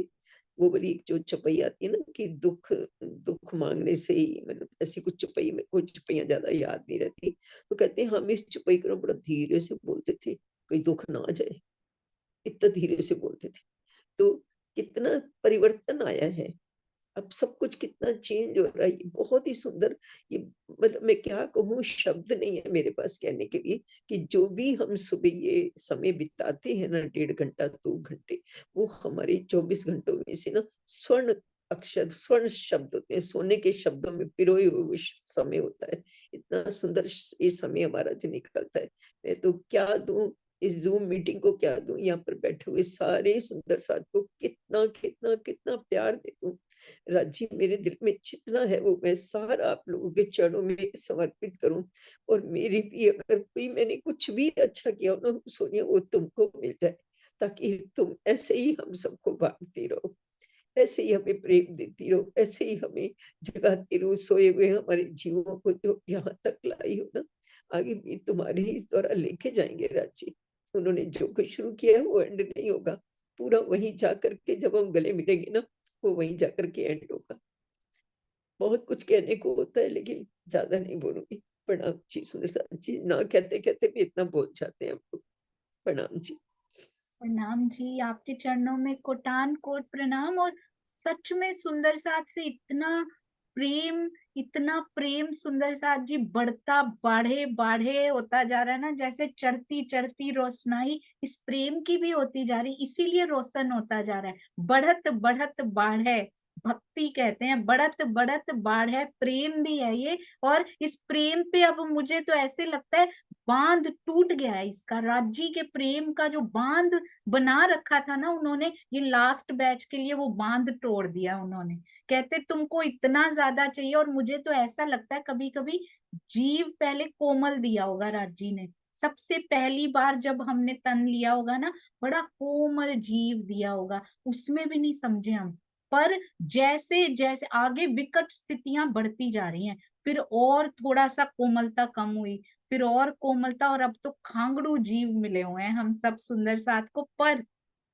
[SPEAKER 8] वो वाली जो चौपाई आती है ना कि दुख दुख मांगने से ही, मतलब ऐसी कुछ चौपाई, में कुछ चौपाइयां ज्यादा याद नहीं रहती। तो कहते हैं हम इस चौपाई को बड़ा धीरे से बोलते थे, कोई दुख ना आ जाए, इतना धीरे से बोलते थे। तो कितना परिवर्तन आया है, अब सब कुछ कितना चेंज हो रहा है, ये बहुत ही सुंदर। ये मतलब मैं क्या कहूँ, शब्द नहीं है मेरे पास कहने के लिए कि जो भी हम सुबह ये समय बिताते हैं ना, 1.5 घंटा 2 घंटे, वो हमारे 24 घंटों में से ना स्वर्ण अक्षर, स्वर्ण शब्द होते हैं, सोने के शब्दों में पिरोए हुए वो समय होता है। इतना सुंदर ये समय हमारा जो निकलता है। मैं तो क्या दूं इस जूम मीटिंग को, क्या दूं यहाँ पर बैठे हुए सारे सुंदर साथ को कितना कितना कितना प्यार दे दूं। राजी, मेरे दिल में जितना है वो मैं सारा आप लोगों के चरणों में समर्पित करूं। और मेरी भी अगर कोई, मैंने कुछ भी अच्छा किया हो ना सोनिया, वो तुमको मिल जाए, ताकि तुम ऐसे ही हम सबको बांटती रहो, ऐसे ही हमें प्रेम देती रहो, ऐसे ही हमें जगाती रहो। सोए हुए हमारे जीवों को जो यहाँ तक लाई हो ना, आगे भी तुम्हारे ही द्वारा लेके जाएंगे राजी। उन्होंने जो कुछ शुरू किया है वो एंड नहीं होगा, पूरा वहीं जा करके जब हम गले मिलेंगे ना, वो वहीं जाकर के एंड होगा। बहुत कुछ कहने को होता है लेकिन ज्यादा नहीं बोलूंगी। प्रणाम जी सुंदर साथ जी, ना कहते कहते भी इतना बोल जाते हैं हम लोग। प्रणाम जी।
[SPEAKER 2] प्रणाम जी, आपके चरणों में कोटान कोट प्रणाम। और सच में सुंदर साथ से इतना प्रेम सुंदर साथ जी बढ़ता, बाढ़े बाढ़े होता जा रहा है ना, जैसे चढ़ती चढ़ती रोशनाई इस प्रेम की भी होती जा रही, इसीलिए रोशन होता जा रहा है। बढ़त बढ़त बाढ़े, भक्ति कहते हैं, बढ़त बढ़त बाढ़े, प्रेम भी है ये। और इस प्रेम पे अब मुझे तो ऐसे लगता है बांध टूट गया है इसका, राज्य के प्रेम का जो बांध बना रखा था ना उन्होंने, ये लास्ट बैच के लिए वो बांध तोड़ दिया उन्होंने। कहते तुमको इतना ज्यादा चाहिए। और मुझे तो ऐसा लगता है कभी कभी जीव पहले कोमल दिया होगा राज्य ने, सबसे पहली बार जब हमने तन लिया होगा ना, बड़ा कोमल जीव दिया होगा, उसमें भी नहीं समझे हम। पर जैसे जैसे आगे विकट स्थितियां बढ़ती जा रही हैं, फिर और थोड़ा सा कोमलता कम हुई, फिर और कोमलता, और अब तो खांगड़ू जीव मिले हुए हैं हम सब सुंदर साथ को। पर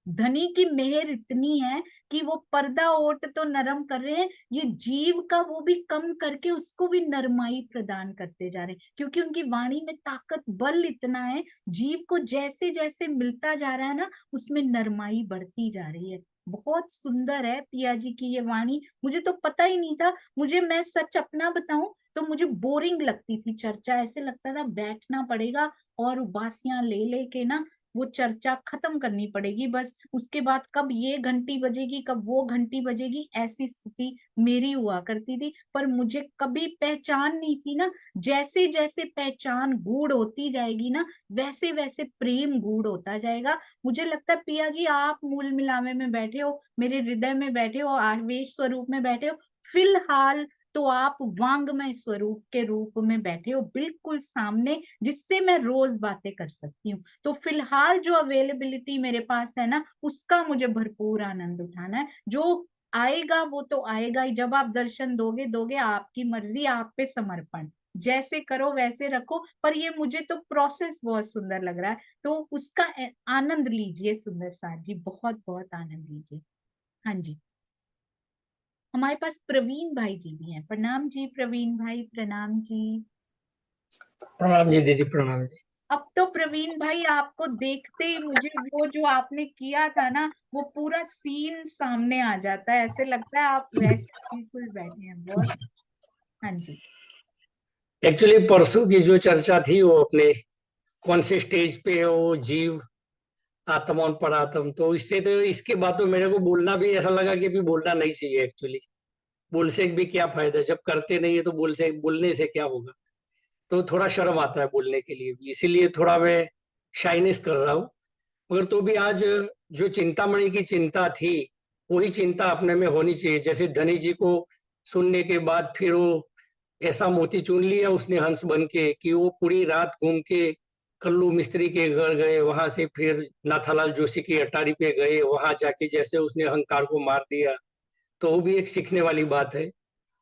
[SPEAKER 2] धनी की मेहर इतनी है कि वो पर्दा ओट तो नरम कर रहे हैं, ये जीव का वो भी कम करके उसको भी नरमाई प्रदान करते जा रहे हैं, क्योंकि उनकी वाणी में ताकत, बल इतना है। जीव को जैसे जैसे मिलता जा रहा है ना, उसमें नरमाई बढ़ती जा रही है। बहुत सुंदर है पिया जी की ये वाणी। मुझे तो पता ही नहीं था, मैं सच अपना बताऊं तो मुझे बोरिंग लगती थी चर्चा, ऐसे लगता था बैठना पड़ेगा और बासियां ले लेके ना वो चर्चा खत्म करनी पड़ेगी बस। उसके बाद कब ये घंटी बजेगी, कब वो घंटी बजेगी, ऐसी स्थिति मेरी हुआ करती थी। पर मुझे कभी पहचान नहीं थी ना, जैसे जैसे पहचान गूढ़ होती जाएगी ना, वैसे वैसे प्रेम गूढ़ होता जाएगा। मुझे लगता है पिया जी आप मूल मिलावे में बैठे हो, मेरे हृदय में बैठे हो, आवेश स्वरूप में बैठे हो। फिलहाल तो आप वांगमय स्वरूप के रूप में बैठे हो बिल्कुल सामने, जिससे मैं रोज बातें कर सकती हूँ। तो फिलहाल जो अवेलेबिलिटी मेरे पास है ना, उसका मुझे भरपूर आनंद उठाना है। जो आएगा वो तो आएगा ही, जब आप दर्शन दोगे दोगे, आपकी मर्जी, आप पे समर्पण, जैसे करो वैसे रखो। पर ये मुझे तो प्रोसेस बहुत सुंदर लग रहा है, तो उसका आनंद लीजिए सुंदर साथ जी, बहुत बहुत आनंद लीजिए। हाँ जी, हमारे पास प्रवीण भाई जी भी हैं। प्रणाम जी प्रवीण भाई, प्रणाम जी।
[SPEAKER 9] प्रणाम जी दीदी, प्रणाम जी।
[SPEAKER 2] अब तो प्रवीण भाई आपको देखते ही मुझे वो जो आपने किया था ना, वो पूरा सीन सामने आ जाता है, ऐसे लगता है आप वैसे बिल्कुल बैठे हैं बहुत। हाँ जी।
[SPEAKER 9] एक्चुअली परसों की जो चर्चा थी वो अपने कौन से स्टेज पे है, वो जीव, आत्मा और परात्म, तो इससे तो इसके बाद तो मेरे को बोलना भी ऐसा लगा कि अभी बोलना नहीं चाहिए एक्चुअली। बोल से भी क्या फायदा, जब करते नहीं है तो बोलने से क्या होगा। तो थोड़ा शर्म आता है बोलने के लिए भी, इसीलिए थोड़ा मैं शाइनेस कर रहा हूँ। मगर तो भी आज जो चिंतामणि की चिंता थी, वही चिंता अपने में होनी चाहिए। जैसे धनी जी को सुनने के बाद फिर वो ऐसा मोती चुन लिया उसने हंस बन के, कि वो पूरी रात घूम के कल्लू मिस्त्री के घर गए, वहां से फिर नाथालाल जोशी की अटारी पे गए, वहां जाके जैसे उसने अहंकार को मार दिया। तो वो भी एक सीखने वाली बात है।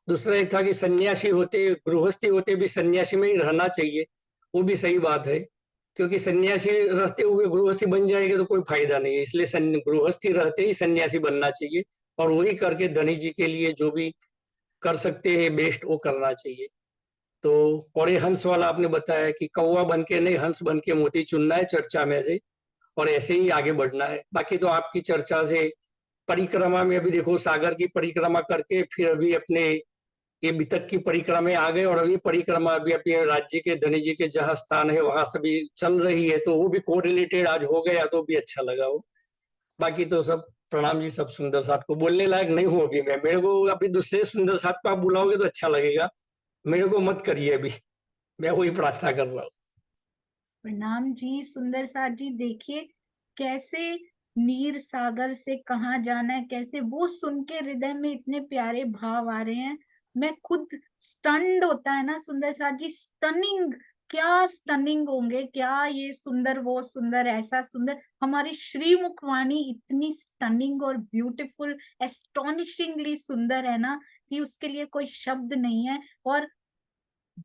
[SPEAKER 9] दूसरा एक था कि सन्यासी होते, गृहस्थी होते भी सन्यासी में ही रहना चाहिए, वो भी सही बात है। क्योंकि सन्यासी रहते हुए गृहस्थी बन जाएगा तो कोई फायदा नहीं है, इसलिए गृहस्थी रहते ही सन्यासी बनना चाहिए। और वही करके धनी जी के लिए जो भी कर सकते हैं बेस्ट, वो करना चाहिए। तो और ये हंस वाला आपने बताया कि कौवा बन के नहीं, हंस बन के मोती चुनना है चर्चा में से, और ऐसे ही आगे बढ़ना है। बाकी तो आपकी चर्चा से परिक्रमा में अभी देखो, सागर की परिक्रमा करके फिर अभी अपने ये वितक की परिक्रमा में आ गए, और अभी परिक्रमा अभी अपने राज्य के धनी जी के जहाँ स्थान है वहां से भी चल रही है, तो वो भी कोरिलेटेड आज हो गया, तो भी अच्छा लगा वो। बाकी तो सब प्रणाम जी, सब सुंदर साथ को बोलने लायक नहीं हूँ अभी मैं, मेरे को अभी दूसरे सुंदर साथ को आप बुलाओगे तो अच्छा लगेगा, मेरे को मत करिए अभी, मैं वही प्रार्थना कर रहा हूँ।
[SPEAKER 2] प्रणाम जी सुंदर साथ जी। देखिए कैसे नीर सागर से कहाँ जाना है, कैसे वो सुन के हृदय में इतने प्यारे भाव आ रहे हैं। मैं खुद स्टन्ड होता है ना सुंदर साथ जी, स्टनिंग, क्या स्टनिंग होंगे, क्या ये सुंदर वो सुंदर ऐसा सुंदर। हमारी श्री मुखवाणी इतनी स्टनिंग और ब्यूटीफुल, एस्टोनिशिंगली सुंदर है ना, कि उसके लिए कोई शब्द नहीं है। और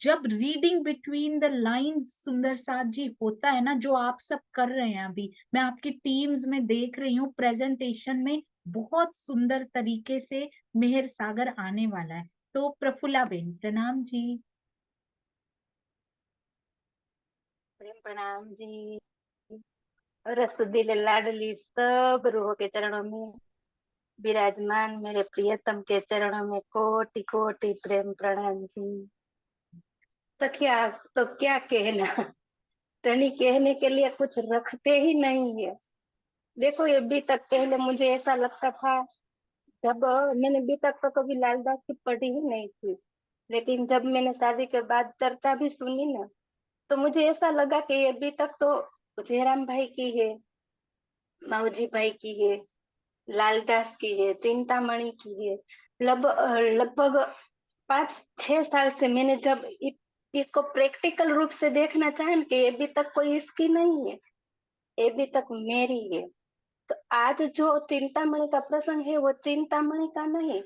[SPEAKER 2] जब रीडिंग बिटवीन द लाइंस सुंदर साथ जी होता है ना, जो आप सब कर रहे हैं, अभी मैं आपकी टीम्स में देख रही हूँ प्रेजेंटेशन में, बहुत सुंदर तरीके से मेहर सागर आने वाला है। तो प्रफुल्ला बेन, प्रणाम जी।
[SPEAKER 10] प्रेम प्रणाम जी। रसदिल लाडली सब रूह के चरणों में विराजमान मेरे प्रियतम के चरणों में कोटि कोटि प्रेम प्रणाम जी। सखिया तो क्या कहना, टनी कहने के लिए कुछ रखते ही नहीं है। देखो ये भी तक पहले मुझे ऐसा लगता था, जब मैंने भी तक तो कभी लालदास की पढ़ी ही नहीं थी, लेकिन जब मैंने शादी के बाद चर्चा भी सुनी ना, तो मुझे ऐसा लगा कि ये भी तक तो जयराम भाई की है, माऊजी भाई की है, लालदास की है, चिंतामणि की है। लगभग 5-6 साल से मैंने जब इसको प्रैक्टिकल रूप से देखना चाहे कि ये भी तक कोई इसकी नहीं है, ये भी तक मेरी है। तो आज जो चिंतामणि का प्रसंग है वो चिंतामणि का नहीं।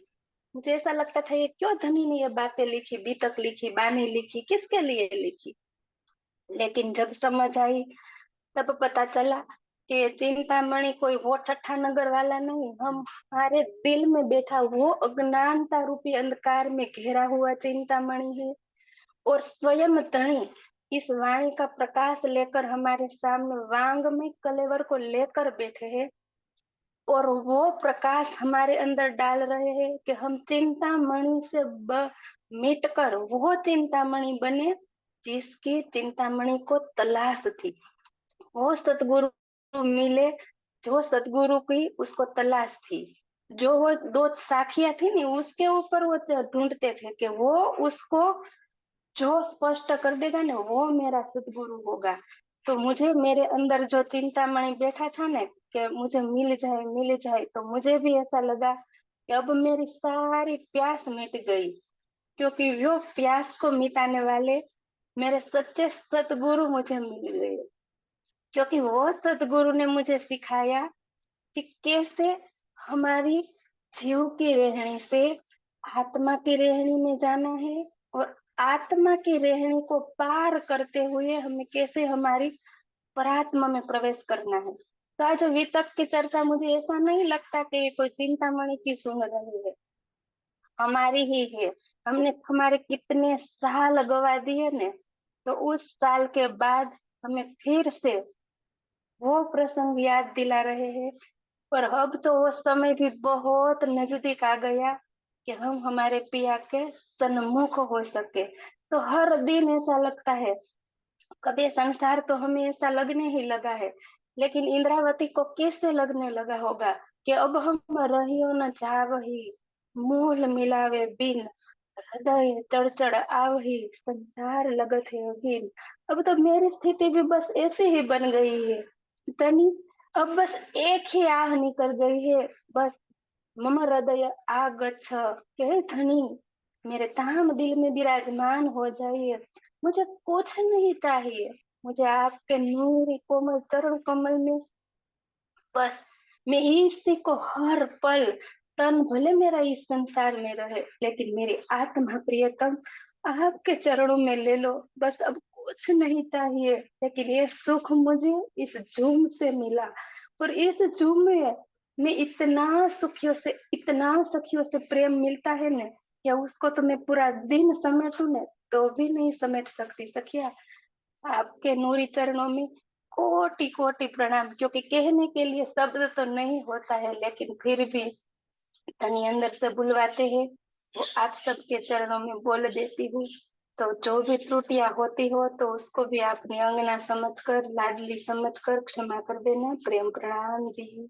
[SPEAKER 10] मुझे ऐसा लगता था ये क्यों धनी ने ये बातें लिखी, बीतक लिखी, बानी लिखी, किसके लिए लिखी। लेकिन जब समझ आई तब पता चला कि चिंतामणि कोई वो ठट्ठा नगर वाला नहीं, हमारे दिल में बैठा वो अज्ञानता रूपी अंधकार में घेरा हुआ चिंतामणि है। और स्वयं धनी इस वाणी का प्रकाश लेकर हमारे सामने वांग में कलेवर को लेकर बैठे हैं, और वो प्रकाश हमारे अंदर डाल रहे हैं कि हम चिंतामणि से मिटकर वो चिंतामणि बने जिसकी चिंतामणि को तलाश थी। वो सतगुरु मिले, जो सतगुरु की उसको तलाश थी, जो वो 2 साखियां थी नी, उसके ऊपर वो ढूंढते थे कि वो उसको जो स्पष्ट कर देगा ना वो मेरा सतगुरु होगा। तो मुझे मेरे अंदर जो चिंतामणि बैठा था ना कि मुझे मिल जाए, तो मुझे भी ऐसा लगा कि अब मेरी सारी प्यास मिट गई। क्योंकि वो प्यास को मिटाने वाले मेरे सच्चे सतगुरु मुझे मिल गए। क्योंकि वो सतगुरु ने मुझे सिखाया कि कैसे हमारी जीव की रहनी से आत्मा की रहनी में जाना है, और आत्मा की रहनी को पार करते हुए हमें कैसे हमारी परात्मा में प्रवेश करना है। तो आज वितक की चर्चा मुझे ऐसा नहीं लगता कि ये कोई चिंतामणि की सुन रही है, हमारी ही है। हमने हमारे कितने साल गवा दिए ने, तो उस साल के बाद हमें फिर से वो प्रसंग याद दिला रहे हैं। पर अब तो वो समय भी बहुत नजदीक आ गया कि हम हमारे पिया के सन्मुख हो सके। तो हर दिन ऐसा लगता है, कभी संसार तो हमें ऐसा लगने ही लगा है, लेकिन इंद्रावती को कैसे लगने लगा होगा कि अब हम रहियो न जावही, मूल मिलावे बिन, हृदय चढ़ आवही, संसार लगत है अगीन। अब तो मेरी स्थिति भी बस ऐसी ही बन गई है तनी। अब बस एक ही आह निकल गई है, बस मम हृदय आगच्छ, के धनी मेरे ताम दिल में विराजमान हो जाइए। मुझे कुछ नहीं चाहिए, मुझे आपके नूरी कोमल चरण कमल में बस मैं इसी को हर पल, तन भले मेरा इस संसार में रहे, लेकिन मेरी आत्मा प्रियतम आपके चरणों में ले लो। बस अब कुछ नहीं चाहिए, लेकिन ये सुख मुझे इस झूम से मिला, और इस झूम में मैं इतना सखियों से प्रेम मिलता है न, या उसको तो मैं पूरा दिन समेटू न तो भी नहीं समेट सकती सखिया। आपके नूरी चरणों में कोटि कोटि प्रणाम। क्योंकि कहने के लिए शब्द तो नहीं होता है, लेकिन फिर भी तनी अंदर से बुलवाते हैं, वो आप सबके चरणों में बोल देती हूँ। तो जो भी त्रुटियां होती हो तो उसको भी आपने अंगना समझकर, लाडली समझकर क्षमा कर देना। प्रेम प्रणाम जी।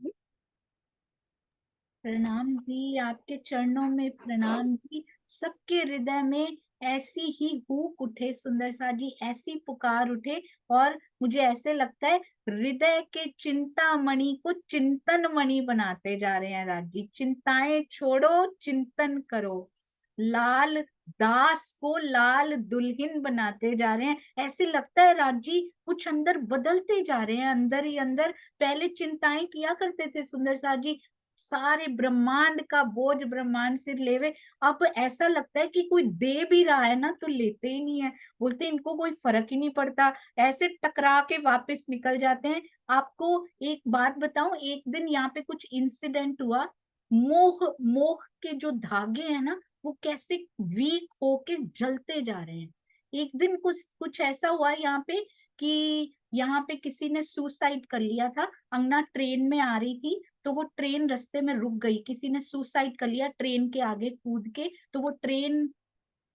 [SPEAKER 2] प्रणाम जी, आपके चरणों में प्रणाम जी। सबके हृदय में ऐसी ही हूक उठे सुंदर सा जी, ऐसी पुकार उठे, और मुझे ऐसे लगता है हृदय के चिंतामणि को चिंतन मणि बनाते जा रहे हैं राज जी। चिंताएं छोड़ो, चिंतन करो। लाल दास को लाल दुल्हन बनाते जा रहे हैं। ऐसे लगता है राज जी कुछ अंदर बदलते जा रहे हैं, अंदर ही अंदर। पहले चिंताएं किया करते थे सुंदर सा जी, सारे ब्रह्मांड का बोझ ब्रह्मांड सिर लेवे। अब ऐसा लगता है कि कोई दे भी रहा है ना तो लेते ही नहीं है, बोलते इनको कोई फर्क ही नहीं पड़ता, ऐसे टकरा के वापस निकल जाते हैं। आपको एक बात बताऊं, एक दिन यहाँ पे कुछ इंसिडेंट हुआ। मोह मोह के जो धागे हैं ना, वो कैसे वीक होके जलते जा रहे हैं। एक दिन कुछ कुछ ऐसा हुआ यहाँ पे कि यहाँ पे किसी ने सुसाइड कर लिया था। अंगना ट्रेन में आ रही थी, तो वो ट्रेन रास्ते में रुक गई, किसी ने सुसाइड कर लिया ट्रेन के आगे कूद के। तो वो ट्रेन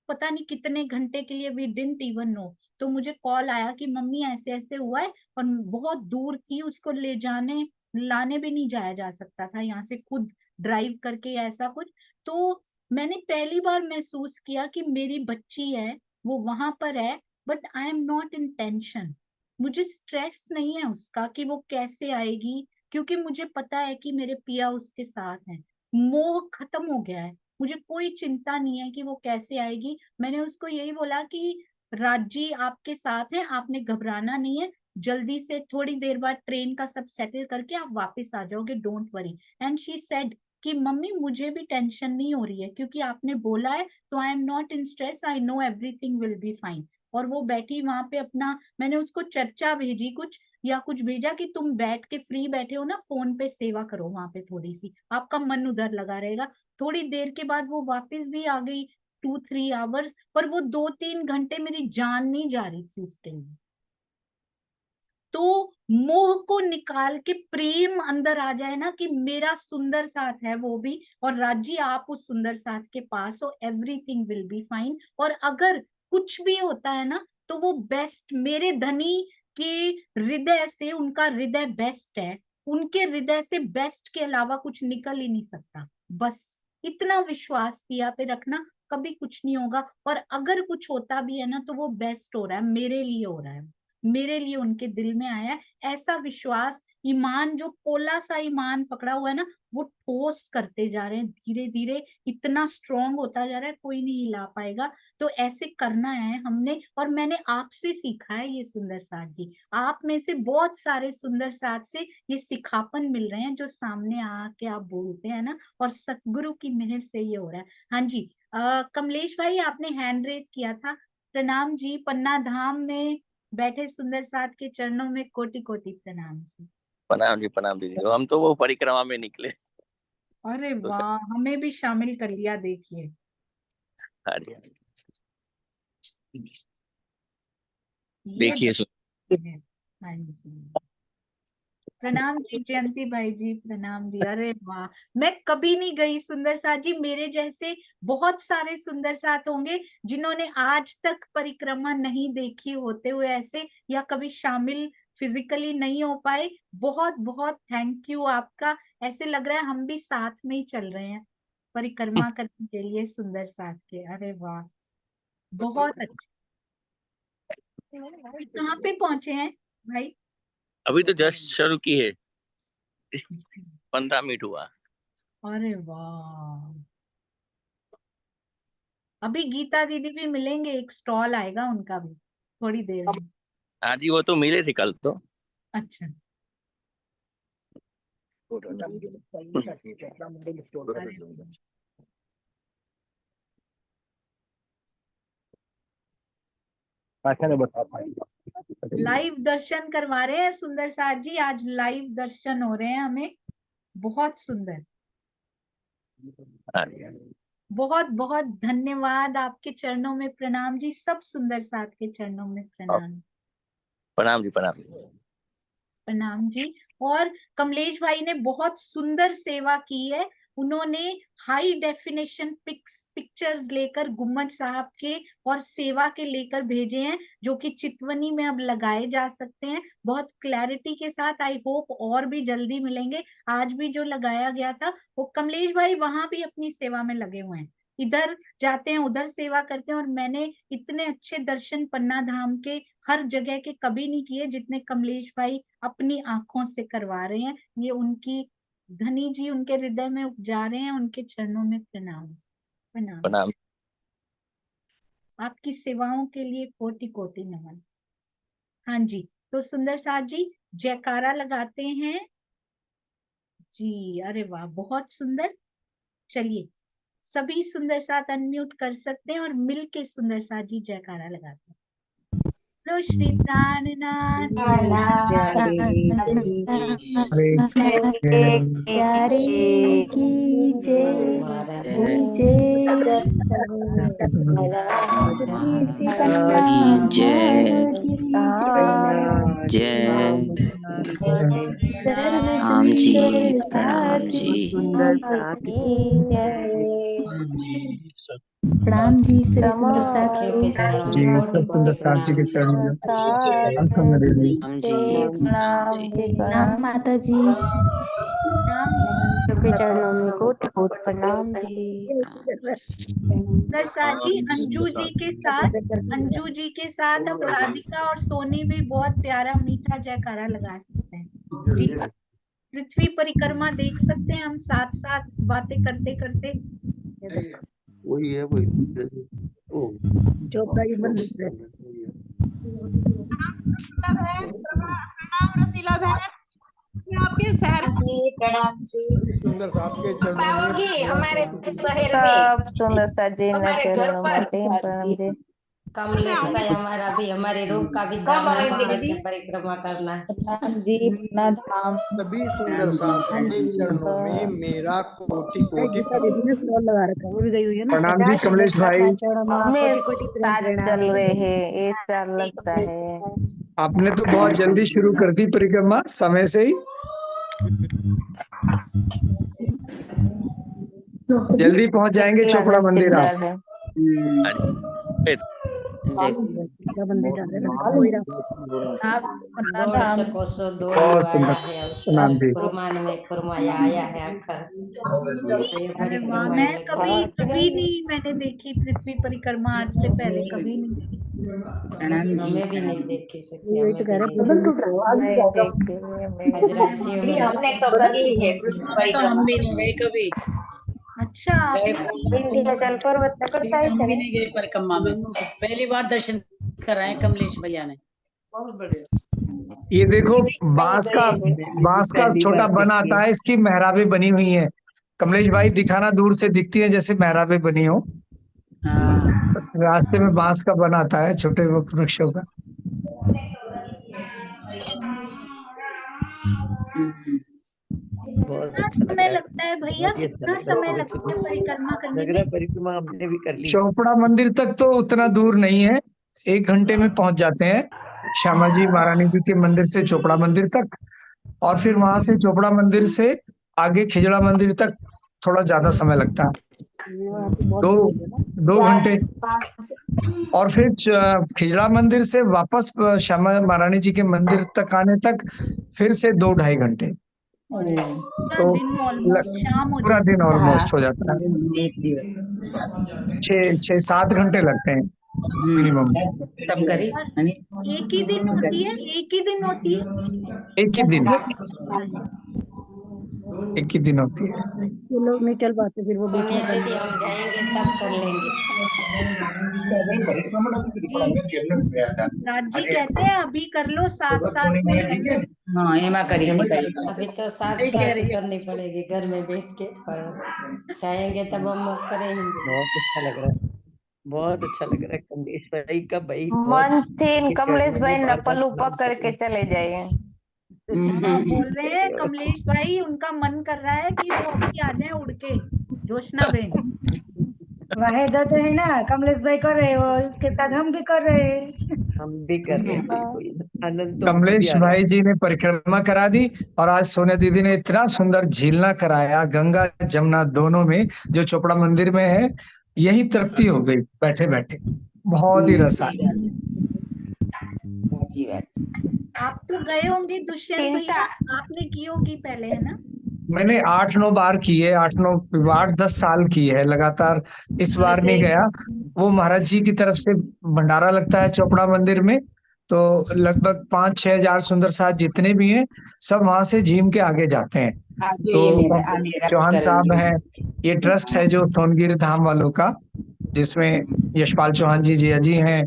[SPEAKER 2] पता नहीं कितने घंटे के लिए, वी डिडंट इवन नो। तो मुझे कॉल आया कि मम्मी ऐसे ऐसे हुआ है, और बहुत दूर थी, उसको ले जाने लाने भी नहीं जाया जा सकता था यहाँ से खुद ड्राइव करके या ऐसा कुछ। तो मैंने पहली बार महसूस किया कि मेरी बच्ची है, वो वहां पर है, but I am not in tension. मुझे स्ट्रेस नहीं है उसका कि वो कैसे आएगी, क्योंकि मुझे पता है कि मेरे पिया उसके साथ हैं। मोह खत्म हो गया है, मुझे कोई चिंता नहीं है कि वो कैसे आएगी। मैंने उसको यही बोला कि राजी आपके साथ है, आपने घबराना नहीं है, जल्दी से थोड़ी देर बाद ट्रेन का सब सेटल करके आप वापस आ जाओगे, don't worry. And she said कि मम्मी मुझे भी टेंशन नहीं हो रही है, क्योंकि आपने बोला है, तो I am not in stress, I know everything will be fine. और वो बैठी वहां पे अपना, मैंने उसको चर्चा भेजी कुछ, या कुछ भेजा कि तुम बैठ के फ्री बैठे हो ना, फोन पे सेवा करो वहां पे, थोड़ी सी आपका मन उधर लगा रहेगा। थोड़ी देर के बाद वो वापस भी आ गई, 2-3 आवर्स, पर वो 2-3 घंटे मेरी जान नहीं जा रही थी उसके लिए। तो मोह को निकाल के प्रेम अंदर आ जाए ना, कि मेरा सुंदर साथ है वो भी, और राजी आप उस सुंदर साथ के पास हो, एवरीथिंग विल बी फाइन। और अगर कुछ भी होता है ना, तो वो बेस्ट मेरे धनी के हृदय से, उनका हृदय बेस्ट है, उनके हृदय से बेस्ट के अलावा कुछ निकल ही नहीं सकता। बस इतना विश्वास पिया पे रखना, कभी कुछ नहीं होगा। और अगर कुछ होता भी है ना, तो वो बेस्ट हो रहा है, मेरे लिए हो रहा है, मेरे लिए उनके दिल में आया है, ऐसा विश्वास ईमान जो पोला सा ईमान पकड़ा हुआ है ना, वो ठोस करते जा रहे हैं धीरे धीरे, इतना स्ट्रांग होता जा रहा है, कोई नहीं हिला पाएगा। तो ऐसे करना है हमने, और मैंने आपसे सीखा है ये सुंदर साथ जी। आप में से बहुत सारे सुंदर साथ से ये सिखापन मिल रहे हैं, जो सामने आके आप बोलते हैं ना, और सतगुरु की मेहर से ये हो रहा है। हाँ जी, कमलेश भाई आपने हैंड रेज किया था। प्रणाम जी, पन्ना धाम में बैठे सुंदर साथ के चरणों में कोटि कोटि प्रणाम जी।
[SPEAKER 11] प्रणाम दीदी। हम तो वो परिक्रमा में निकले।
[SPEAKER 2] अरे वाह, हमें भी शामिल कर लिया देखिए।
[SPEAKER 11] हाँ जी,
[SPEAKER 2] ये
[SPEAKER 11] देखिए
[SPEAKER 2] हाँ जी, प्रणाम जी जयंती भाई जी, प्रणाम जी। अरे वाह, मैं कभी नहीं गई सुंदर साथ जी। मेरे जैसे बहुत सारे सुंदर साथ होंगे जिन्होंने आज तक परिक्रमा नहीं देखी होते हुए ऐसे, या कभी शामिल फिजिकली नहीं हो पाए। बहुत बहुत थैंक यू आपका। ऐसे लग रहा है हम भी साथ में ही चल रहे हैं परिक्रमा करने के लिए सुंदर साथ के। अरे वाह, बहुत अच्छा। कहाँ पे पहुंचे हैं भाई?
[SPEAKER 11] अभी तो जस्ट शुरू की है, 15 मिनट हुआ।
[SPEAKER 2] अरे वाह, अभी गीता दीदी भी मिलेंगे, एक स्टॉल आएगा उनका भी थोड़ी देर में।
[SPEAKER 11] हाँ जी, वो तो मिले थे कल तो।
[SPEAKER 2] अच्छा, लाइव दर्शन करवा रहे हैं सुंदर साथ जी, आज लाइव दर्शन हो रहे हैं हमें, बहुत सुंदर।
[SPEAKER 11] हाँ जी,
[SPEAKER 2] बहुत बहुत धन्यवाद, आपके चरणों में प्रणाम जी, सब सुंदर साथ के चरणों में प्रणाम।
[SPEAKER 11] प्रणाम जी, प्रणाम।
[SPEAKER 2] प्रणाम जी। और कमलेश भाई ने बहुत सुंदर सेवा की है। उन्होंने हाई डेफिनेशन पिक्चर्स लेकर गुम्मट साहब के और सेवा के लेकर भेजे हैं, जो कि चितवनी में अब लगाए जा सकते हैं बहुत क्लैरिटी के साथ। आई होप और भी जल्दी मिलेंगे। आज भी जो लगाया गया था, वो कमलेश भाई वहां भी अपनी सेवा में लगे हुए हैं, इधर जाते हैं उधर सेवा करते हैं। और मैंने इतने अच्छे दर्शन पन्ना धाम के हर जगह के कभी नहीं किए जितने कमलेश भाई अपनी आंखों से करवा रहे हैं। ये उनकी धनी जी उनके हृदय में उपजा रहे हैं, उनके चरणों में प्रणाम प्रणाम।
[SPEAKER 11] प्रणाम।
[SPEAKER 2] आपकी सेवाओं के लिए कोटि कोटि नमन। हाँ जी, तो सुंदर साथ जी जयकारा लगाते हैं जी। अरे वाह, बहुत सुंदर। चलिए, सभी सुंदर साथ अनम्यूट कर सकते हैं और मिल के सुंदर साथ जी जयकारा लगाते हैं। लो श्री प्राणनाथ
[SPEAKER 1] हरे
[SPEAKER 12] की जय
[SPEAKER 13] राम जी, प्रणाम जी।
[SPEAKER 12] प्रणाम जी सभी सुंदर साथ
[SPEAKER 1] जी, सब सुंदर साथ जी के चरणों में
[SPEAKER 13] राम जी,
[SPEAKER 12] प्रणाम माता जी।
[SPEAKER 2] सबके चरणों में कोटि कोटि प्रणाम जी। सुंदर साथ जी अंजू जी के साथ अब राधिका और सोनी भी बहुत प्यारा मीठा जयकारा लगा सकते हैं जी। पृथ्वी परिक्रमा देख सकते हैं हम साथ साथ बातें करते करते।
[SPEAKER 14] वही है वही
[SPEAKER 2] चौथा ही बंद
[SPEAKER 10] आपके शहर
[SPEAKER 15] जी प्रणाम जी।
[SPEAKER 14] सुंदर साथ के चरणों में
[SPEAKER 15] पाओगी हमारे शहर में
[SPEAKER 12] सुंदर साथ जी
[SPEAKER 15] हमारे घर पर
[SPEAKER 12] प्रणाम जी।
[SPEAKER 16] कमलेश भाई हमारा भी हमारे रोग का भी दामन पकड़ के परिक्रमा करना।
[SPEAKER 12] जी अपना धाम
[SPEAKER 14] सभी सुंदर साथ के चरणों में मेरा कोटि कोटि
[SPEAKER 1] प्रणाम जी कमलेश भाई।
[SPEAKER 12] में साथ चल रहे हैं, ऐसा लगता है।
[SPEAKER 1] आपने तो बहुत जल्दी शुरू कर दी परिक्रमा, समय से ही जल्दी पहुंच जाएंगे चोपड़ा मंदिर आप। बहुत सुंदर प्रणाम जी।
[SPEAKER 16] आया है आखिर।
[SPEAKER 2] अरे वाह, मैं कभी नहीं मैंने देखी पृथ्वी परिक्रमा, आज से पहले कभी नहीं देखी।
[SPEAKER 16] प्रणाम जी। हमें भी नहीं देख के सके,
[SPEAKER 12] वही
[SPEAKER 16] हमें
[SPEAKER 12] तो
[SPEAKER 16] भी
[SPEAKER 12] कह
[SPEAKER 16] नहीं
[SPEAKER 12] रहे
[SPEAKER 16] देख। हजरत जी
[SPEAKER 15] जी
[SPEAKER 16] उन्होंने
[SPEAKER 15] हमने तो करी है कृष्ण
[SPEAKER 17] तो हम
[SPEAKER 15] परिक्रमा।
[SPEAKER 17] भी नहीं गए कभी,
[SPEAKER 2] अच्छा
[SPEAKER 17] गए
[SPEAKER 2] आपने
[SPEAKER 12] विंध्याचल पर्वत तक करता है
[SPEAKER 17] हम भी
[SPEAKER 12] चले।
[SPEAKER 17] नहीं गए परिक्रमा में, पहली बार दर्शन कराए कमलेश भैया ने। बहुत बढ़िया।
[SPEAKER 1] ये देखो
[SPEAKER 12] नहीं
[SPEAKER 1] बांस का
[SPEAKER 12] गए थे।
[SPEAKER 1] बांस का छोटा बन आता है, इसकी मेहराबें बनी हुई हैं। कमलेश भाई दिखाना, दूर से दिखती है जैसे मेहराबें बनी हो।
[SPEAKER 17] हाँ
[SPEAKER 1] रास्ते में बांस का बन आता है, छोटे वृक्षों का।
[SPEAKER 8] बहुत
[SPEAKER 2] कितना
[SPEAKER 8] अच्छा लग
[SPEAKER 2] समय
[SPEAKER 8] रहा है,
[SPEAKER 2] लगता है भैया,
[SPEAKER 8] बहुत ही अच्छा
[SPEAKER 2] कितना
[SPEAKER 8] लग रहा है।
[SPEAKER 2] समय
[SPEAKER 8] बहुत
[SPEAKER 2] लगता है
[SPEAKER 8] सुंदर
[SPEAKER 2] परिक्रमा करने
[SPEAKER 8] लग रहा
[SPEAKER 2] में?
[SPEAKER 8] है। परिक्रमा हमने भी कर ली।
[SPEAKER 1] चोपड़ा मंदिर तक तो उतना दूर नहीं है, 1 घंटे में पहुंच जाते हैं। श्यामा जी महारानी जी के मंदिर से चोपड़ा मंदिर तक, और फिर वहां से चोपड़ा मंदिर से आगे खिजड़ा मंदिर तक थोड़ा ज्यादा समय लगता है,
[SPEAKER 12] वहाँ पे बहुत
[SPEAKER 1] दो
[SPEAKER 12] भीड़ है ना।
[SPEAKER 1] 2 घंटे। और फिर खिजड़ा मंदिर से वापस श्यामा महारानी जी के मंदिर तक आने तक फिर से 2-2.5 घंटे।
[SPEAKER 2] पूरा
[SPEAKER 1] तो
[SPEAKER 2] दिन ऑलमोस्ट शाम हो
[SPEAKER 1] पूरा
[SPEAKER 2] जाता
[SPEAKER 1] दिन
[SPEAKER 2] है।
[SPEAKER 1] ऑलमोस्ट हो जाता है।
[SPEAKER 17] एक दिवस
[SPEAKER 1] 6-7 घंटे लगते हैं मिनिमम।
[SPEAKER 17] सब करी
[SPEAKER 2] और एक ही दिन होती है, एक ही दिन होती है।
[SPEAKER 1] एक ही दिन, एक ही दिन होती है।
[SPEAKER 12] जो लोग नहीं चल पाते फिर वो बीच में
[SPEAKER 16] सोनिया
[SPEAKER 12] कर
[SPEAKER 16] दीदी हम जाएंगे तब कर लेंगे।
[SPEAKER 2] राज जी कहते हैं अभी कर लो, साथ साथ में कर लो।
[SPEAKER 17] हाँ एमा करी थी पहले।
[SPEAKER 16] अभी तो साथ
[SPEAKER 17] सही कह
[SPEAKER 16] साथ
[SPEAKER 17] रही है।
[SPEAKER 16] करनी पड़ेगी घर में बैठ के, और चाहेंगे तब हम करेंगे।
[SPEAKER 8] बहुत अच्छा लग रहा है, बहुत अच्छा लग रहा है। कमलेश भाई का भाई बहुत
[SPEAKER 12] मनसीन कमलेश
[SPEAKER 8] चरणों
[SPEAKER 12] भाई
[SPEAKER 8] में बार बार
[SPEAKER 12] नपल
[SPEAKER 8] प्रणाम
[SPEAKER 12] उपक करके
[SPEAKER 8] करेंगे।
[SPEAKER 12] चले जाइए।
[SPEAKER 2] हाँ बोल रहे हैं कमलेश भाई, उनका मन कर रहा है कि वो अभी आ जाए उड़ के, जोशना बेन।
[SPEAKER 18] वाहिदा तो है ना, कमलेश भाई कर रहे हो, इसके साथ हम भी कर रहे हैं।
[SPEAKER 8] हम भी कर रहे हैं, बिल्कुल आनंद तो हमको भी
[SPEAKER 1] कमलेश
[SPEAKER 8] आ रहा
[SPEAKER 1] भाई
[SPEAKER 8] है।
[SPEAKER 1] जी ने परिक्रमा करा दी, और आज सोनिया दीदी ने इतना सुंदर झीलना कराया, गंगा जमुना दोनों में, जो चोपड़ा मंदिर में है। यही तृप्ति हो गई बैठे बैठे, बहुत ही रस आया।
[SPEAKER 17] सच्ची बात।
[SPEAKER 2] आप तो गए होंगे दुष्यंत भैया, आपने की होगी पहले, है ना?
[SPEAKER 1] मैंने 8-9 बार की है, 8-10 साल की है लगातार। इस बार नहीं गया। वो महाराज जी की तरफ से भंडारा लगता है चोपड़ा मंदिर में, तो लगभग 5-6 हजार सुंदर साथ जितने भी हैं, सब वहां से झीम के आगे जाते हैं।
[SPEAKER 17] आज
[SPEAKER 1] तो
[SPEAKER 17] ये मेरा
[SPEAKER 1] चौहान
[SPEAKER 17] पुत्र
[SPEAKER 1] साहब है, ये ट्रस्ट है जो सोनगिर धाम वालों का, जिसमें यशपाल चौहान जी जिया जी हैं,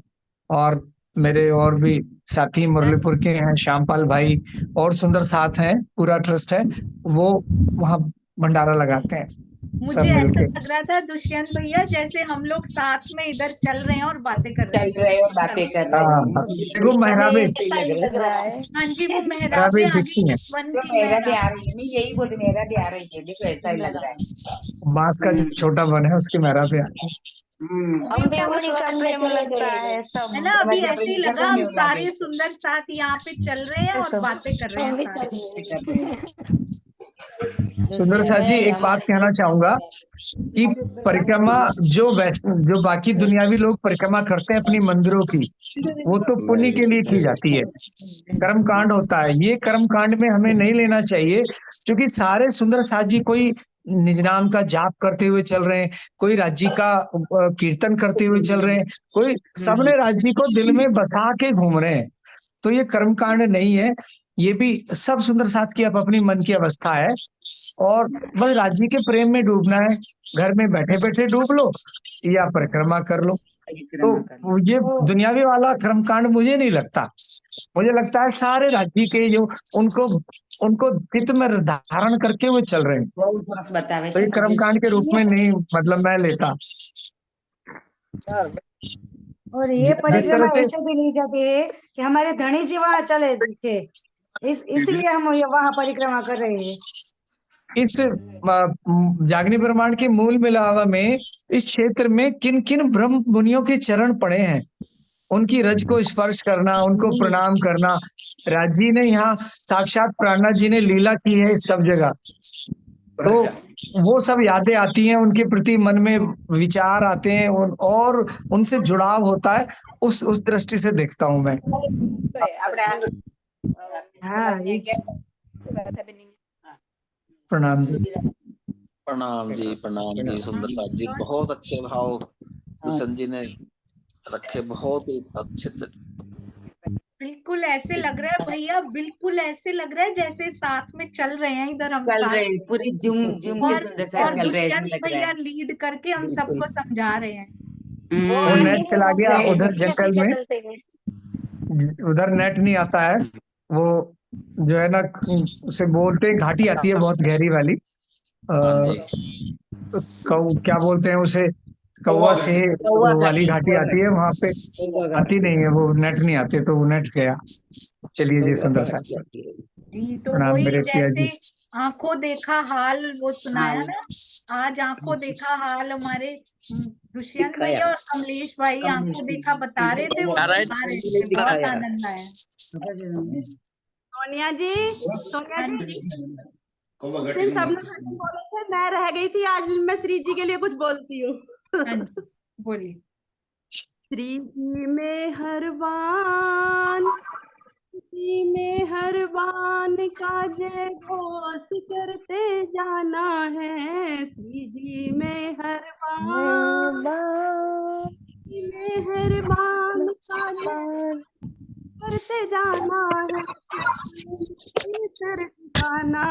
[SPEAKER 1] और मेरे और भी साथी मुरलीपुर के हैं, श्यामपाल भाई, और सुंदर साथ हैं, पूरा ट्रस्ट है। वो वहाँ भंडारा लगाते हैं
[SPEAKER 2] मुझे
[SPEAKER 1] सब
[SPEAKER 2] ऐसा
[SPEAKER 1] मिलके।
[SPEAKER 2] लग रहा था दुष्यंत भैया जैसे हम लोग साथ में इधर चल रहे हैं और बातें कर रहे हैं।
[SPEAKER 17] चल रहे और बातें कर रहे
[SPEAKER 1] हाँ,
[SPEAKER 17] हैं।
[SPEAKER 1] देखो मेहराबें
[SPEAKER 12] ऐसा ही लग रहा है।
[SPEAKER 2] हाँ जी, वो
[SPEAKER 1] मेहराबें
[SPEAKER 2] मेहराबें आ
[SPEAKER 1] दिखती
[SPEAKER 2] गई,
[SPEAKER 1] हैं।
[SPEAKER 2] वन
[SPEAKER 17] तो
[SPEAKER 2] की
[SPEAKER 17] मेरा भी आ
[SPEAKER 2] मेहराब।
[SPEAKER 17] रही है, मैं यही बोली मेरा भी आ रही है, देखो ऐसा ही लग रहा है।
[SPEAKER 1] बांस का जो छोटा वन है उसकी मेहराबें आती हैं।
[SPEAKER 12] हम भी उन्हीं का प्रेम लगता है सब।
[SPEAKER 2] है ना, अभी ऐसे ही लगा हम सारे
[SPEAKER 17] तो
[SPEAKER 2] सुंदर साथ यहाँ पे चल रहे हैं और बातें कर रहे
[SPEAKER 12] हम
[SPEAKER 2] हैं
[SPEAKER 12] भी
[SPEAKER 2] सारे।
[SPEAKER 12] चल रहे हैं।
[SPEAKER 1] सुंदर साथ जी, एक बात कहना चाहूंगा कि परिक्रमा जो बाकी दुनियावी लोग परिक्रमा करते हैं अपनी मंदिरों की, वो तो पुण्य के लिए की जाती है, कर्म कांड होता है। ये कर्म कांड में हमें नहीं लेना चाहिए, क्योंकि सारे सुंदर साथ जी कोई निज नाम का जाप करते हुए चल रहे हैं, कोई राज्य का कीर्तन करते हुए चल रहे हैं, कोई सबने राज्य को दिल में बसा के घूम रहे हैं। तो ये कर्म कांड नहीं है, ये भी सब सुंदर साथ की अपनी मन की अवस्था है, और बस राज्य के प्रेम में डूबना है। घर में बैठे बैठे डूब लो या परिक्रमा कर लो। तो ये दुनियावी वाला कर्मकांड मुझे नहीं लगता। मुझे लगता है सारे राज्य के जो उनको उनको चित्त में धारण करके वो चल रहे हैं,
[SPEAKER 17] बहुत सरस बतावे
[SPEAKER 1] तो ये कर्मकांड के रूप में नहीं मतलब मैं लेता।
[SPEAKER 18] और ये
[SPEAKER 1] जिस तरह
[SPEAKER 18] परिक्रमा
[SPEAKER 1] से
[SPEAKER 18] ऐसे भी नहीं जाती है कि हमारे धनी जी वहाँ चले थे, इसलिए हम ये वहाँ परिक्रमा कर रहे हैं।
[SPEAKER 1] इस जागनी ब्रह्मांड के मूल मिलावा में इस क्षेत्र में किन किन ब्रह्म मुनियों के चरण पड़े हैं, उनकी रज को स्पर्श करना, उनको प्रणाम करना। राज जी ने यहाँ साक्षात प्राणनाथ जी ने लीला की है इस सब जगह, तो वो सब यादें आती हैं, उनके प्रति मन में विचार आते हैं, और उनसे जुड़ाव होता है। उस दृष्टि से देखता हूं मैं।
[SPEAKER 18] हाँ
[SPEAKER 1] प्रणाम जी।
[SPEAKER 5] प्रणाम जी, प्रणाम जी। सुंदर साथ जी, बहुत अच्छे भाव दुष्यंत जी ने रखे, बहुत ही अच्छे
[SPEAKER 2] बिल्कुल ऐसे लग रहा है भैया, बिल्कुल ऐसे लग रहा है जैसे साथ में चल रहे हैं इधर हम
[SPEAKER 19] चल
[SPEAKER 2] साथ,
[SPEAKER 19] रहे हैं, पूरी झूम झूम के
[SPEAKER 2] और
[SPEAKER 19] सुंदर साथ चल रहे हैं, ऐसा
[SPEAKER 2] दुष्यंत
[SPEAKER 19] लग रहा
[SPEAKER 2] भैया
[SPEAKER 19] है।
[SPEAKER 2] लीड करके हम सबको समझा रहे हैं।
[SPEAKER 1] वो नेट चला गया उधर जंगल में,
[SPEAKER 10] चलते हैं।
[SPEAKER 1] उधर नेट नहीं आता है। वो जो है ना, उसे बोलते हैं घाटी आती है बहुत गहरी वाली, क्या बोलते हैं उसे, कौवा से वाली घाटी आती है, वहां पे आती नहीं है, वो नेट नहीं आते, तो वो नेट गया। चलिए जी, सुंदर साहब
[SPEAKER 2] जी, तो
[SPEAKER 1] प्रणाम
[SPEAKER 2] वही
[SPEAKER 1] मेरे प्रिया जी।
[SPEAKER 2] जैसे आंखों देखा हाल वो सुनाया ना, आज आंखों देखा हाल हमारे दुष्यंत भैया और कमलेश भाई आंखों देखा बता रहे थे, वो सुना रहे थे, बहुत आनंद आया।
[SPEAKER 4] सोनिया जी, सोनिया जी, उस दिन सब लोग बोले थे, मैं रह गई थी, आज मैं श्री जी के लिए कुछ बोलती हूँ।
[SPEAKER 2] बोलिए।
[SPEAKER 4] श्री जी में हर बान, श्री में हर बान का जय घोष करते जाना है, श्री जी में हर बान, श्री में हर बान का जय करते जाना है, ठिकाना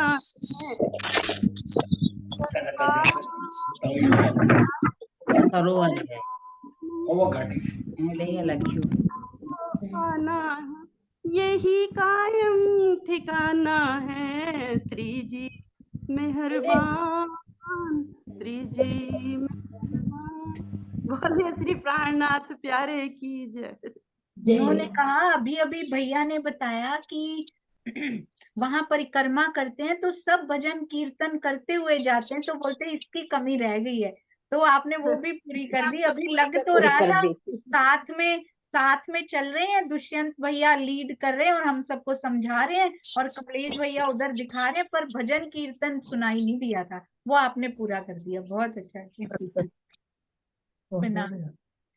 [SPEAKER 19] सरोवर है,
[SPEAKER 4] ठिकाना है, यही कायम ठिकाना है, श्री जी मेहरबान, श्री जी मेहरबान। बोलिए श्री प्राणनाथ प्यारे की जय।
[SPEAKER 2] उन्होंने कहा, अभी अभी भैया ने बताया कि वहां परिक्रमा करते हैं तो सब भजन कीर्तन करते हुए जाते हैं, तो बोलते हैं इसकी कमी रह गई है, तो आपने वो भी पूरी कर दी। अभी लग तो रहा था साथ में चल रहे हैं, दुष्यंत भैया लीड कर रहे हैं और हम सबको समझा रहे हैं, और कमलेश भैया उधर दिखा रहे हैं, पर भजन कीर्तन सुनाई नहीं दिया था, वो आपने पूरा कर दिया, बहुत अच्छा किया।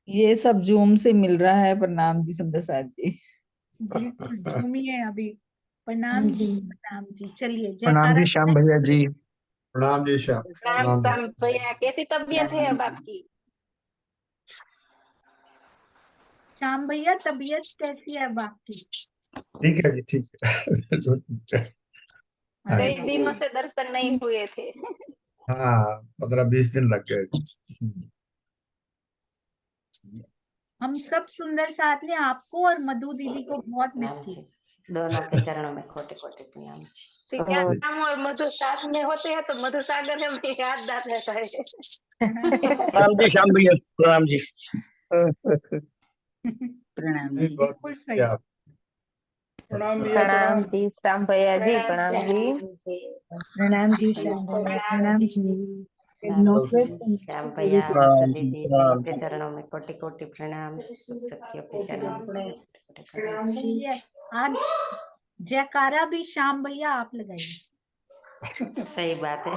[SPEAKER 20] ये सब जूम से मिल रहा है। प्रणाम जी सुंदर साथ जी।
[SPEAKER 2] बिल्कुल झूमिए अभी। प्रणाम जी, प्रणाम जी। चलिए
[SPEAKER 1] प्रणाम जी श्याम भैया जी।
[SPEAKER 14] प्रणाम जी श्याम।
[SPEAKER 10] राम राम भैया, कैसी तबीयत है अब आपकी?
[SPEAKER 2] श्याम भैया तबीयत कैसी है अब आपकी?
[SPEAKER 14] ठीक है जी, ठीक है।
[SPEAKER 10] कई दिनों से दर्शन नहीं हुए थे।
[SPEAKER 14] हाँ, 15-20 दिन लग गए।
[SPEAKER 2] हम सब सुंदर साथ ने आपको और मधु दीदी को बहुत मिस किया।
[SPEAKER 16] दोनों के चरणों में कोटि कोटि प्रणाम जी।
[SPEAKER 10] श्याम और मधु साथ में होते हैं तो मधु सागर में यादगार रहता है।
[SPEAKER 9] प्रणाम जी श्याम भैया, प्रणाम जी।
[SPEAKER 2] प्रणाम जी, बिल्कुल सही।
[SPEAKER 12] प्रणाम जी श्याम भैया जी, प्रणाम जी।
[SPEAKER 18] प्रणाम जी श्याम भैया, प्रणाम जी।
[SPEAKER 16] श्याम भैया दीदी के चरणों में कोटि कोटि प्रणाम, सब सखियों के चरणों में।
[SPEAKER 2] आज जयकारा भी श्याम भैया आप लगाइए।
[SPEAKER 16] सही बात है।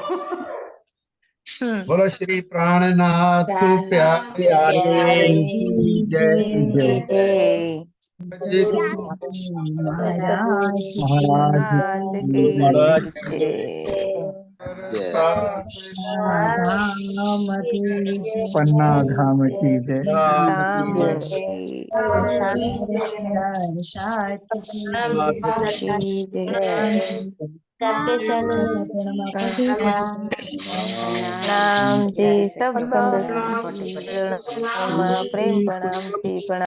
[SPEAKER 14] बोलो श्री प्राणनाथ प्यारे
[SPEAKER 12] जय जय
[SPEAKER 1] महाराज पन्ना धाम की जय।
[SPEAKER 12] प्रणाम जी, सब सुंदर प्रेम प्रणाम जी, प्रणाम।